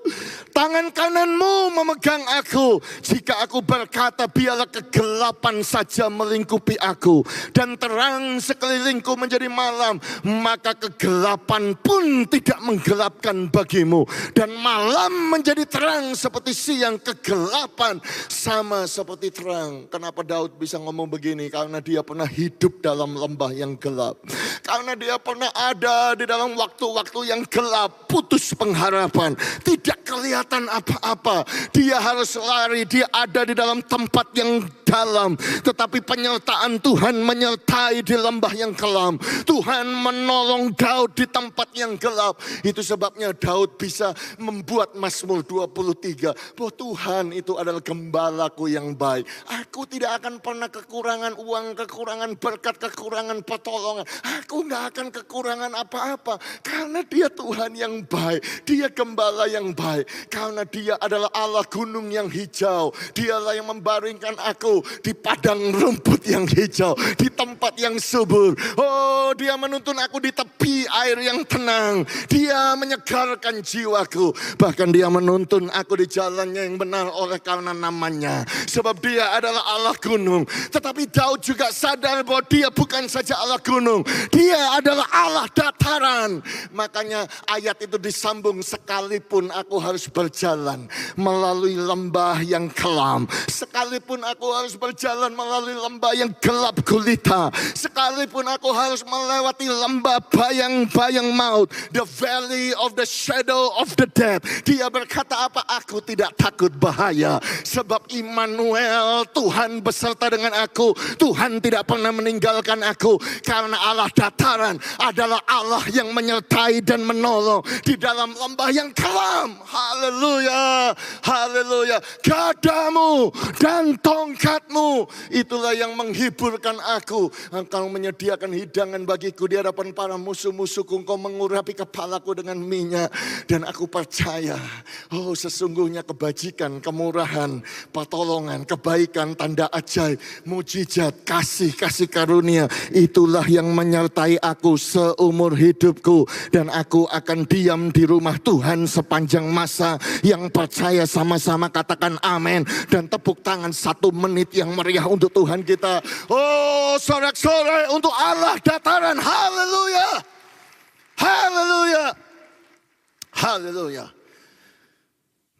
tangan kananmu memegang aku. Jika aku berkata biarlah kegelapan saja melingkupi aku dan terang sekelilingku menjadi malam, maka kegelapan pun tidak menggelapkan bagimu, dan malam menjadi terang seperti siang, kegelapan sama seperti terang. Kenapa Daud bisa ngomong begini? Karena dia pernah hidup dalam lembah yang gelap. Karena dia pernah ada di dalam waktu-waktu yang gelap, putus pengharapan, tidak kelihatan apa-apa. Dia harus lari, dia ada di dalam tempat yang dalam. Tetapi penyertaan Tuhan menyertai di lembah yang kelam. Tuhan menolong Daud di tempat yang gelap. Itu sebabnya Daud bisa membuat Mazmur 23. Bahwa Tuhan itu adalah gembalaku yang baik. Aku tidak akan pernah kekurangan uang, kekurangan berkat, kekurangan pertolongan. Aku gak akan kekurangan apa-apa. Karena dia Tuhan yang baik. Dia gembala yang baik. Karena dia adalah Allah gunung yang hijau. Dialah yang membaringkan aku di padang rumput yang hijau, di tempat yang subur. Oh, dia menuntun aku di tepi air yang tenang. Dia menyegarkan jiwaku. Bahkan dia menuntun aku di jalannya yang benar oleh karena namanya. Sebab dia adalah Allah gunung. Tetapi Daud juga sadar bahwa dia bukan saja Allah gunung. Dia adalah Allah dataran. Makanya ayat itu disambung, sekalipun aku harus berjalan melalui lembah yang kelam, sekalipun aku harus berjalan melalui lembah yang gelap gulita, sekalipun aku harus melewati lembah bayang-bayang maut, the valley of the shadow of the death. Dia berkata apa? Aku tidak takut bahaya, sebab Immanuel, Tuhan beserta dengan aku. Tuhan tidak pernah meninggalkan aku. Karena Allah dataran adalah Allah yang menyertai dan menolong di dalam lembah yang kelam. Haleluya, haleluya. Gadamu dan tongkatmu, itulah yang menghiburkan aku. Engkau menyediakan hidangan bagiku di hadapan para musuh-musuhku. Engkau mengurapi kepalaku dengan minyak. Dan aku percaya, oh sesungguhnya kebajikan, kemurahan, pertolongan, kebaikan, tanda ajaib, mujizat, kasih karunia, itulah yang menyertai aku seumur hidupku. Dan aku akan diam di rumah Tuhan sepanjang masa. Yang percaya sama-sama katakan amin. Dan tepuk tangan 1 menit yang meriah untuk Tuhan kita. Oh, sorak-sorai untuk Allah dataran. Haleluya, haleluya, haleluya.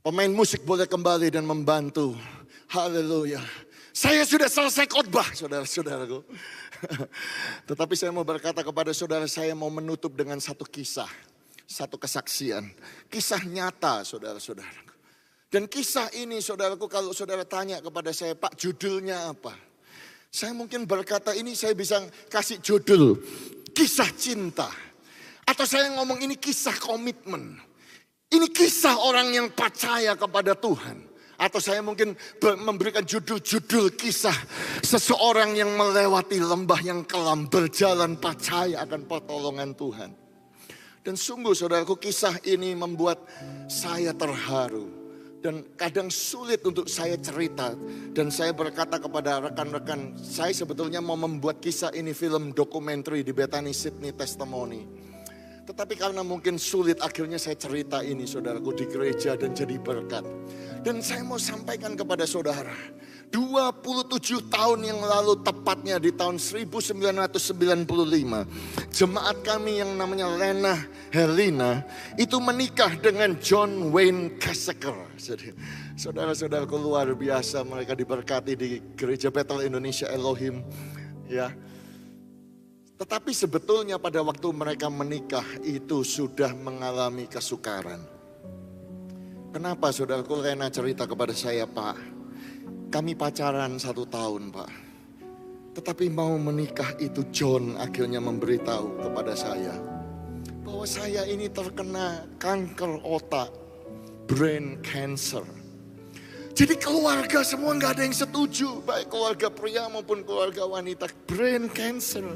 Pemain musik boleh kembali dan membantu. Haleluya. Saya sudah selesai khotbah, saudara-saudaraku. Tetapi saya mau berkata kepada saudara, saya mau menutup dengan satu kisah, satu kesaksian. Kisah nyata, saudara-saudara. Dan kisah ini, saudaraku, kalau saudara tanya kepada saya, Pak, judulnya apa? Saya mungkin berkata ini saya bisa kasih judul, kisah cinta. Atau saya ngomong ini kisah komitmen. Ini kisah orang yang percaya kepada Tuhan. Atau saya mungkin memberikan judul-judul kisah seseorang yang melewati lembah yang kelam, berjalan percaya akan pertolongan Tuhan. Dan sungguh saudaraku, kisah ini membuat saya terharu. Dan kadang sulit untuk saya cerita. Dan saya berkata kepada rekan-rekan, saya sebetulnya mau membuat kisah ini film dokumenter di Bethany Sydney Testimony. Tetapi karena mungkin sulit, akhirnya saya cerita ini saudaraku di gereja dan jadi berkat. Dan saya mau sampaikan kepada saudara, 27 tahun yang lalu, tepatnya di tahun 1995, jemaat kami yang namanya Lena Helena itu menikah dengan John Wayne Keseker. Saudara-saudaraku luar biasa, mereka diberkati di Gereja Bethel Indonesia Elohim, ya. Tetapi sebetulnya pada waktu mereka menikah itu sudah mengalami kesukaran. Kenapa saudaraku? Lena cerita kepada saya, Pak, kami pacaran 1 tahun, Pak. Tetapi mau menikah itu John akhirnya memberitahu kepada saya bahwa saya ini terkena kanker otak, brain cancer. Jadi keluarga semua gak ada yang setuju, baik keluarga pria maupun keluarga wanita, brain cancer.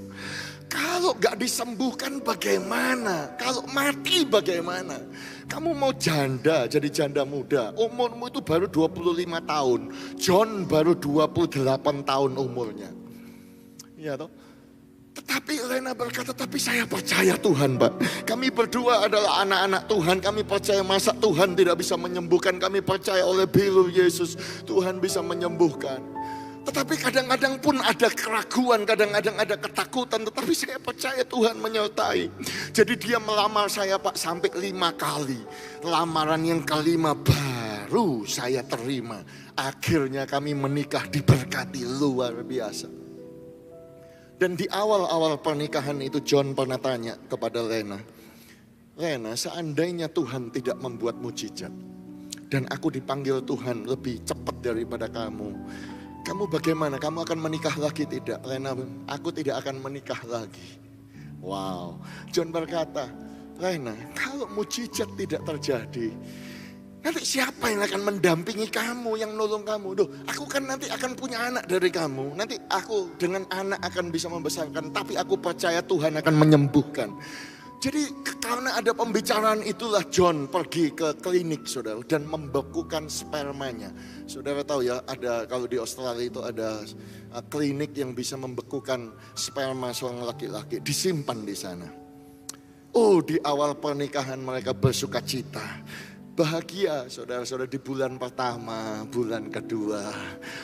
Kalau gak disembuhkan bagaimana? Kalau mati bagaimana? Kamu mau janda, jadi janda muda, umurmu itu baru 25 tahun. John baru 28 tahun umurnya. Ya toh? Tetapi Lena berkata, tapi saya percaya Tuhan, Pak. Kami berdua adalah anak-anak Tuhan. Kami percaya masa Tuhan tidak bisa menyembuhkan. Kami percaya oleh Bilu Yesus, Tuhan bisa menyembuhkan. Tetapi kadang-kadang pun ada keraguan, kadang-kadang ada ketakutan. Tetapi saya percaya Tuhan menyertai. Jadi dia melamar saya, Pak, sampai 5 kali. Lamaran yang kelima baru saya terima. Akhirnya kami menikah, diberkati luar biasa. Dan di awal-awal pernikahan itu John pernah tanya kepada Lena, Lena, seandainya Tuhan tidak membuat mujizat dan aku dipanggil Tuhan lebih cepat daripada kamu, kamu bagaimana? Kamu akan menikah lagi tidak? Lena, aku tidak akan menikah lagi. Wow, John berkata, Lena, kalau mujizat tidak terjadi, nanti siapa yang akan mendampingi kamu, yang nolong kamu? Duh, aku kan nanti akan punya anak dari kamu. Nanti aku dengan anak akan bisa membesarkan. Tapi aku percaya Tuhan akan menyembuhkan. Jadi karena ada pembicaraan itulah John pergi ke klinik, saudara. Dan membekukan spermanya. Saudara tahu ya, ada kalau di Australia itu ada klinik yang bisa membekukan sperma seorang laki-laki. Disimpan di sana. Oh, di awal pernikahan mereka bersuka cita. Bahagia saudara-saudara, di bulan pertama, bulan kedua,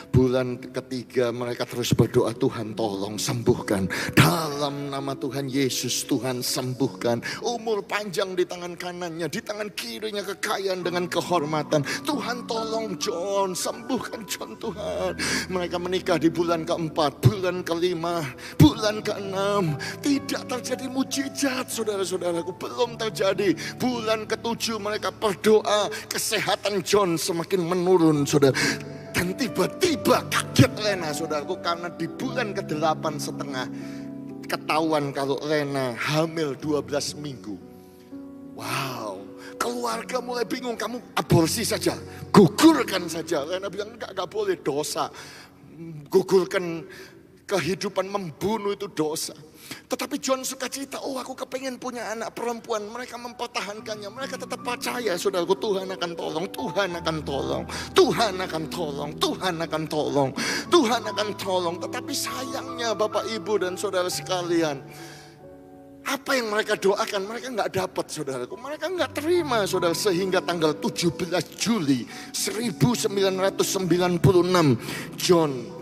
bulan ketiga mereka terus berdoa, Tuhan tolong sembuhkan. Dalam nama Tuhan Yesus, Tuhan sembuhkan. Umur panjang di tangan kanannya, di tangan kirinya kekayaan dengan kehormatan. Tuhan tolong John, sembuhkan John Tuhan. Mereka menikah di bulan keempat, bulan kelima, bulan keenam. Tidak terjadi mujizat saudara-saudaraku, belum terjadi. Bulan ketujuh mereka berdoa. Kesehatan John semakin menurun, saudara. Dan tiba-tiba kaget Lena, saudaraku, karena di bulan ke-8,5 ketahuan kalau Lena hamil 12 minggu. Wow, keluarga mulai bingung, kamu aborsi saja, gugurkan saja. Lena bilang enggak boleh, dosa. Gugurkan kehidupan, membunuh itu dosa. Tetapi John sukacita, oh aku kepengen punya anak perempuan. Mereka mempertahankannya, mereka tetap percaya, saudaraku, Tuhan akan tolong, Tuhan akan tolong, Tuhan akan tolong, Tuhan akan tolong, Tuhan akan tolong. Tetapi sayangnya Bapak Ibu dan saudara sekalian, apa yang mereka doakan mereka nggak dapat, saudaraku. Mereka nggak terima, saudara. Sehingga tanggal 17 Juli 1996 John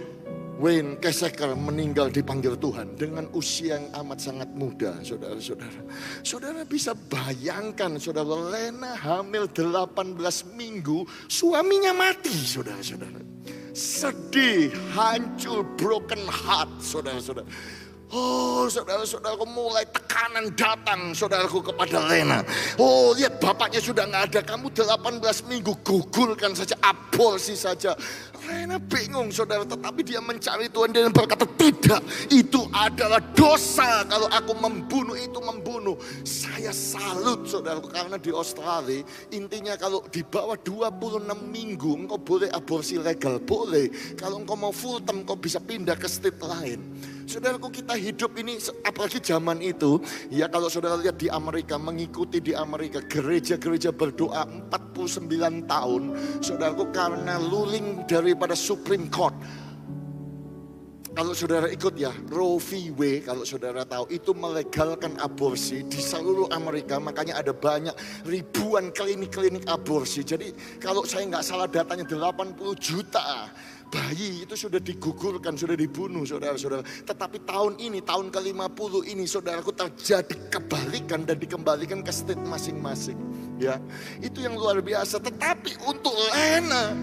Wayne Keseker meninggal dipanggil Tuhan dengan usia yang amat sangat muda, saudara-saudara. Saudara bisa bayangkan, saudara, Lena hamil 18 minggu, suaminya mati, saudara-saudara. Sedih, hancur, broken heart, saudara-saudara. Oh, saudara-saudaraku, mulai tekanan datang, saudaraku, kepada Lena. Oh, lihat bapaknya sudah nggak ada, kamu 18 minggu, gugurkan saja, aborsi saja. Lena bingung, saudara, tetapi dia mencari Tuhan dan berkata, tidak, itu adalah dosa. Kalau aku membunuh, itu membunuh. Saya salut, saudaraku, karena di Australia intinya kalau di bawah 26 minggu engkau boleh aborsi legal, boleh. Kalau engkau mau full term, engkau bisa pindah ke state lain. Saudaraku, kita hidup ini, apalagi zaman itu, ya kalau saudara lihat di Amerika, mengikuti di Amerika, gereja-gereja berdoa 49 tahun, saudaraku, karena ruling daripada Supreme Court. Kalau saudara ikut ya, Roe v. Wade, kalau saudara tahu, itu melegalkan aborsi di seluruh Amerika. Makanya ada banyak ribuan klinik-klinik aborsi. Jadi kalau saya nggak salah datanya 80 juta bayi itu sudah digugurkan, sudah dibunuh saudara-saudara. Tetapi tahun ini, tahun ke-50 ini saudaraku terjadi kebalikan dan dikembalikan ke state masing-masing. Ya, itu yang luar biasa. Tetapi untuk Lena,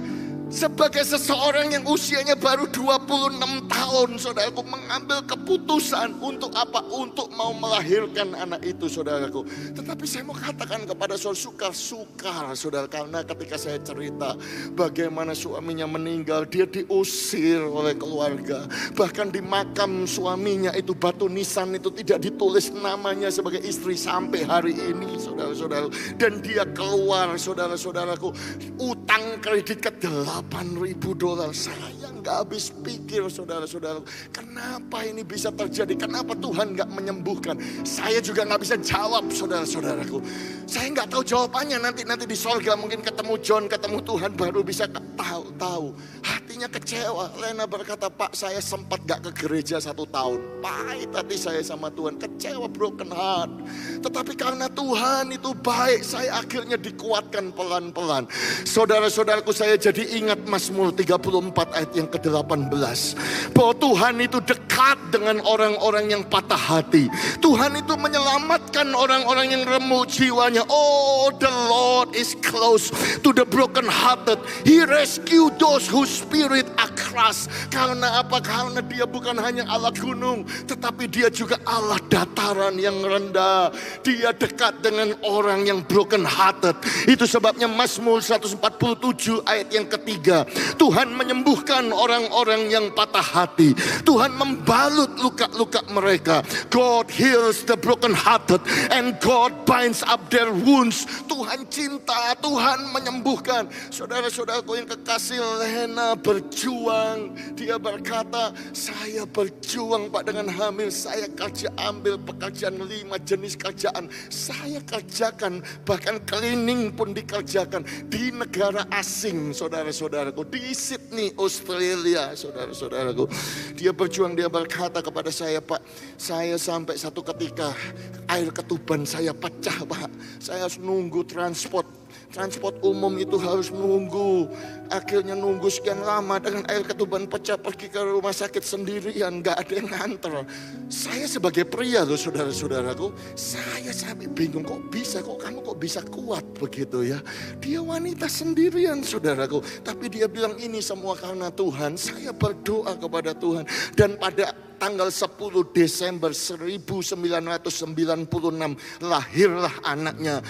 sebagai seseorang yang usianya baru 26 tahun, saudaraku, mengambil keputusan untuk apa? Untuk mau melahirkan anak itu, saudaraku. Tetapi saya mau katakan kepada saudara, sukar, saudara. Karena ketika saya cerita bagaimana suaminya meninggal, dia diusir oleh keluarga. Bahkan di makam suaminya itu, batu nisan itu tidak ditulis namanya sebagai istri sampai hari ini, saudara-saudara. Dan dia keluar, saudara-saudaraku, utang kredit ke $8.000. Saya nggak habis pikir, saudara-saudara, kenapa ini bisa terjadi? Kenapa Tuhan nggak menyembuhkan? Saya juga nggak bisa jawab, saudara-saudaraku. Saya nggak tahu jawabannya. Nanti di sorga mungkin ketemu John, ketemu Tuhan, baru bisa tahu. Hatinya kecewa. Lena berkata, Pak, saya sempat nggak ke gereja 1 tahun. Pahit hati saya sama Tuhan, kecewa, broken heart. Tetapi karena Tuhan itu baik, saya akhirnya dikuatkan pelan-pelan. Saudara-saudaraku, saya jadi ingat Mazmur 34 ayat yang ke-18. Bahwa Tuhan itu dekat dengan orang-orang yang patah hati. Tuhan itu menyelamatkan orang-orang yang remuk jiwanya. Oh, the Lord is close to the broken hearted. He rescue those whose spirit are crushed. Karena apa? Karena dia bukan hanya Allah gunung, tetapi dia juga Allah dataran yang rendah. Dia dekat dengan orang yang broken hearted. Itu sebabnya Mazmur 147 ayat yang ketiga, Tuhan menyembuhkan orang-orang yang patah hati. Tuhan membalut luka-luka mereka. God heals the broken hearted and God binds up their wounds. Tuhan cinta, Tuhan menyembuhkan. Saudara-saudaraku yang kekasih, Lena berjuang. Dia berkata, saya berjuang Pak dengan hamil. Saya ambil pekerjaan 5 jenis kerjaan. Saya kerjakan, bahkan cleaning pun dikerjakan di negara asing, saudara-saudaraku, di Sydney, Australia, saudara-saudaraku. Dia berjuang, dia berkata kepada saya, Pak, saya sampai satu ketika air ketuban saya pecah, Pak. Saya harus nunggu transport umum itu harus nunggu. Akhirnya nunggu sekian lama dengan air ketuban pecah, pergi ke rumah sakit sendirian, gak ada yang nganter. Saya sebagai pria loh, saudara-saudaraku, saya sampai bingung, kok kamu bisa kuat begitu ya. Dia wanita sendirian, saudaraku, tapi dia bilang ini semua karena Tuhan. Saya berdoa kepada Tuhan, dan pada tanggal 10 Desember 1996 lahirlah anaknya.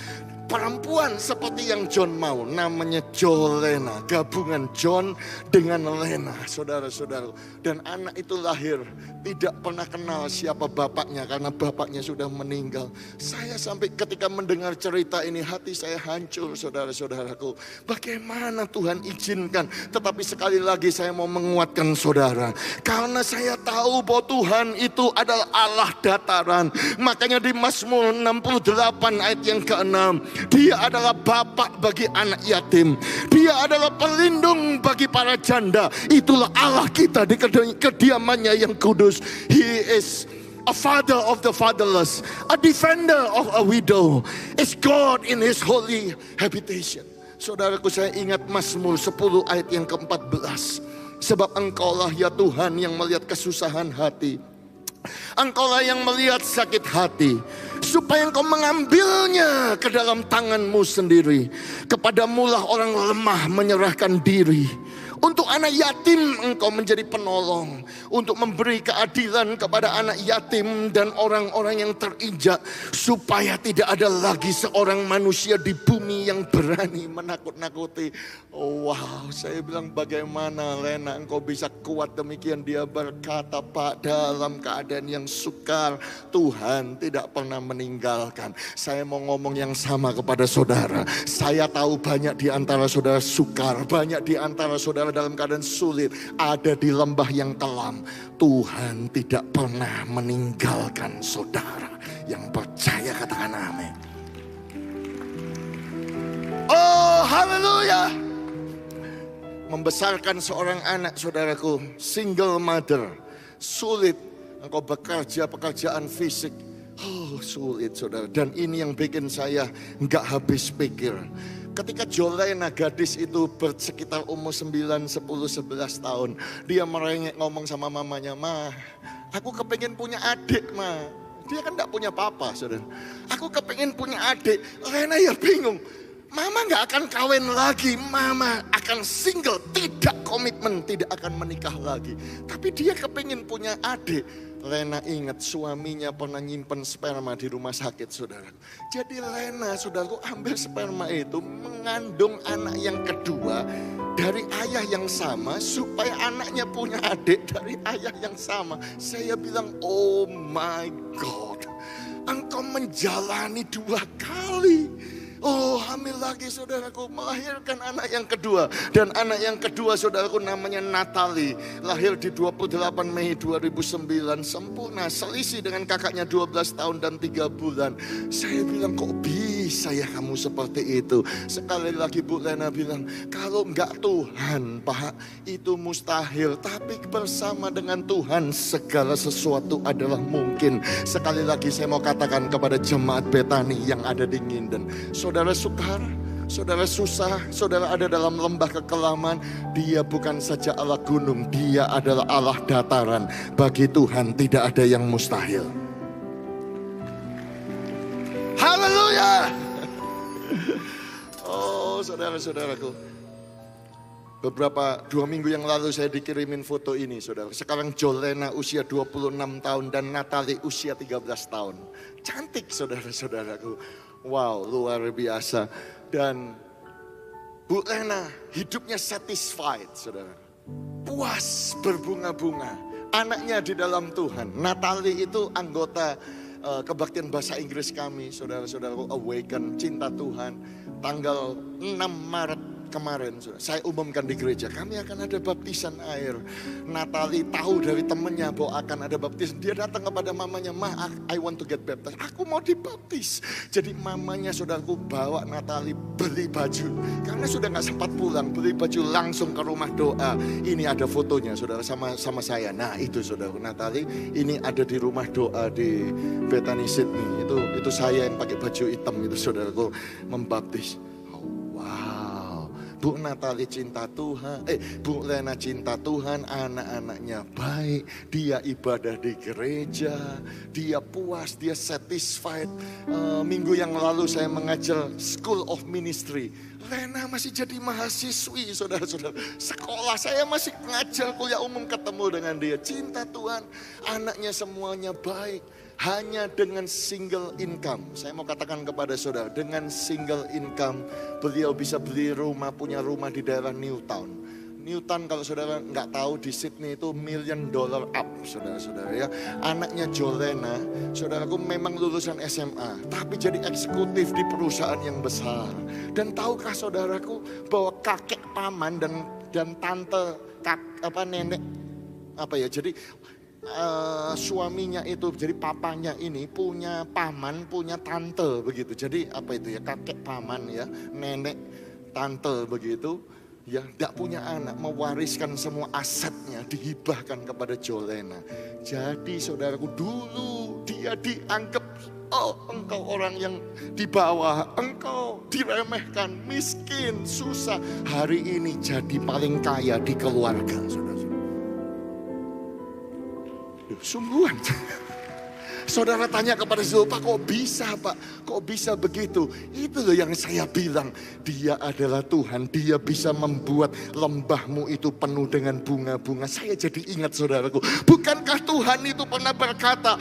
Perempuan seperti yang John mau, namanya Jolena, gabungan John dengan Lena, saudara-saudara. Dan anak itu lahir, tidak pernah kenal siapa bapaknya karena bapaknya sudah meninggal. Saya sampai ketika mendengar cerita ini, hati saya hancur, saudara-saudaraku. Bagaimana Tuhan izinkan? Tetapi sekali lagi saya mau menguatkan saudara, karena saya tahu bahwa Tuhan itu adalah Allah dataran. Makanya di Mazmur 68 ayat yang ke-6, Dia adalah bapak bagi anak yatim. Dia adalah pelindung bagi para janda. Itulah Allah kita di kediamannya yang kudus. He is a father of the fatherless, a defender of a widow. Is God in his holy habitation. Saudaraku, saya ingat Mazmur 10 ayat yang ke-14. Sebab engkaulah ya Tuhan yang melihat kesusahan hati. Engkaulah yang melihat sakit hati, supaya engkau mengambilnya ke dalam tanganmu sendiri. Kepadamulah orang lemah menyerahkan diri. Untuk anak yatim engkau menjadi penolong. Untuk memberi keadilan kepada anak yatim dan orang-orang yang terinjak. Supaya tidak ada lagi seorang manusia di bumi yang berani menakut-nakuti. Oh, wow, saya bilang bagaimana Lena engkau bisa kuat demikian. Dia berkata, Pak, dalam keadaan yang sukar Tuhan tidak pernah meninggalkan. Saya mau ngomong yang sama kepada saudara. Saya tahu banyak di antara saudara sukar. Banyak di antara saudara dalam keadaan sulit, ada di lembah yang kelam. Tuhan tidak pernah meninggalkan saudara. Yang percaya katakan amin. Oh, haleluya. Membesarkan seorang anak, saudaraku, single mother, sulit. Engkau bekerja pekerjaan fisik. Oh sulit saudara. Dan ini yang bikin saya nggak habis pikir. Ketika Jolena gadis itu bersekitar umur 9, 10, 11 tahun. Dia merengek ngomong sama mamanya, "Ma, aku kepengen punya adik, Ma." Dia kan gak punya papa, saudara. "Aku kepengen punya adik." Lena ya bingung. Mama gak akan kawin lagi. Mama akan single, tidak komitmen, tidak akan menikah lagi. Tapi dia kepengen punya adik. Lena ingat suaminya pernah nyimpen sperma di rumah sakit, saudara. Jadi Lena, saudaraku, ambil sperma itu, mengandung anak yang kedua dari ayah yang sama, supaya anaknya punya adik dari ayah yang sama. Saya bilang, oh my God, engkau menjalani 2 kali. Oh, hamil lagi saudaraku, melahirkan anak yang kedua. Dan anak yang kedua saudaraku namanya Natalie. Lahir di 28 Mei 2009, sempurna, selisih dengan kakaknya 12 tahun dan 3 bulan. Saya bilang, kok bisa ya kamu seperti itu? Sekali lagi Bu Lena bilang, kalau enggak Tuhan Pak, itu mustahil. Tapi bersama dengan Tuhan segala sesuatu adalah mungkin. Sekali lagi saya mau katakan kepada jemaat Betani yang ada di Nginden. Saudara sukar, saudara susah, saudara ada dalam lembah kekelaman. Dia bukan saja Allah gunung, dia adalah Allah dataran. Bagi Tuhan tidak ada yang mustahil. Haleluya. Oh saudara-saudaraku, beberapa 2 minggu yang lalu saya dikirimin foto ini saudara. Sekarang Jolena usia 26 tahun dan Natalie usia 13 tahun. Cantik saudara-saudaraku. Wow, luar biasa. Dan Bu Lena hidupnya satisfied, saudara. Puas, berbunga-bunga. Anaknya di dalam Tuhan. Natalie itu anggota kebaktian bahasa Inggris kami, saudara-saudaraku, Awaken, Cinta Tuhan. Tanggal 6 Maret kemarin, saya umumkan di gereja, kami akan ada baptisan air. Natalie tahu dari temannya bahwa akan ada baptisan. Dia datang kepada mamanya, "Ma, I want to get baptized." Aku mau dibaptis. Jadi mamanya saudaraku bawa Natalie beli baju. Karena sudah gak sempat pulang, beli baju langsung ke rumah doa. Ini ada fotonya saudara sama saya. Nah itu saudaraku Natalie, ini ada di rumah doa di Betani Sydney. Itu saya yang pakai baju hitam itu saudaraku membaptis. Bu Natalie cinta Tuhan, Bu Lena cinta Tuhan, anak-anaknya baik, dia ibadah di gereja, dia puas, dia satisfied. Minggu yang lalu saya mengajar School of Ministry. Lena masih jadi mahasiswi, saudara-saudara. Sekolah saya masih mengajar kuliah umum, ketemu dengan dia. Cinta Tuhan, anaknya semuanya baik. Hanya dengan single income, saya mau katakan kepada saudara, dengan single income beliau bisa beli rumah, punya rumah di daerah Newtown. Newtown kalau saudara nggak tahu di Sydney itu $1 million up, saudara-saudara ya. Anaknya Jolena, saudaraku memang lulusan SMA, tapi jadi eksekutif di perusahaan yang besar. Dan tahukah saudaraku bahwa kakek paman dan tante nenek jadi suaminya itu, jadi papanya ini punya paman, punya tante begitu. Jadi kakek paman ya, nenek tante begitu. Ya tidak punya anak, mewariskan semua asetnya, dihibahkan kepada Jolena. Jadi saudaraku, dulu dia dianggap, oh engkau orang yang di bawah, engkau diremehkan, miskin, susah. Hari ini jadi paling kaya di keluarga, saudara. Sungguhan. Saudara tanya kepada saya, "Pak, kok bisa Pak? Kok bisa begitu?" Itu loh yang saya bilang. Dia adalah Tuhan. Dia bisa membuat lembahmu itu penuh dengan bunga-bunga. Saya jadi ingat saudaraku. Bukankah Tuhan itu pernah berkata,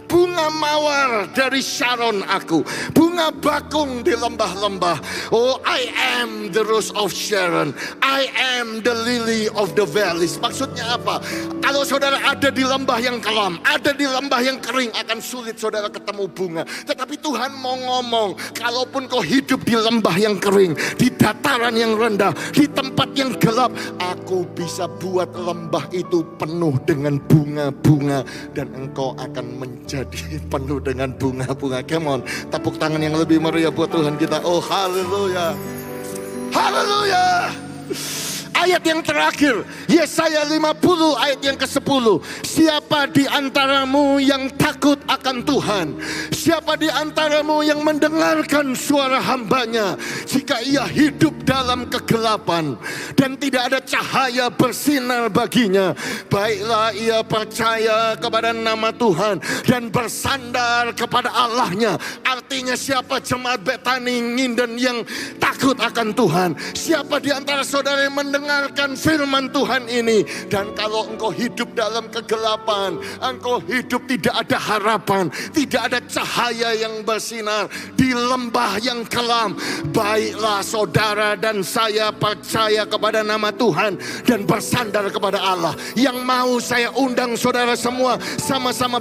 "Bunga mawar dari Sharon aku, bunga bakung di lembah-lembah. Oh, I am the rose of Sharon. I am the lily of the valleys." Maksudnya apa? Kalau saudara ada di lembah yang kelam, ada di lembah yang kering, akan sulit saudara ketemu bunga. Tetapi Tuhan mau ngomong, kalaupun kau hidup di lembah yang kering, di dataran yang rendah, di tempat yang gelap, aku bisa buat lembah itu penuh dengan bunga-bunga. Dan engkau akan menjadi penuh dengan bunga-bunga. Come on, tepuk tangan yang lebih meriah buat Tuhan kita. Oh haleluya, haleluya. I Ayat yang terakhir, Yesaya 50 ayat yang ke-10. Siapa di antaramu yang takut akan Tuhan? Siapa di antaramu yang mendengarkan suara hamba-Nya? Jika ia hidup dalam kegelapan dan tidak ada cahaya bersinar baginya, baiklah ia percaya kepada nama Tuhan dan bersandar kepada Allahnya. Artinya siapa jemaat Betani Nginden yang takut akan Tuhan? Siapa di antara saudara yang mendengarkan firman Tuhan ini? Dan kalau engkau hidup dalam kegelapan, engkau hidup tidak ada harapan, tidak ada cahaya yang bersinar di lembah yang kelam, baiklah saudara dan saya percaya kepada nama Tuhan dan bersandar kepada Allah. Yang mau saya undang saudara semua sama-sama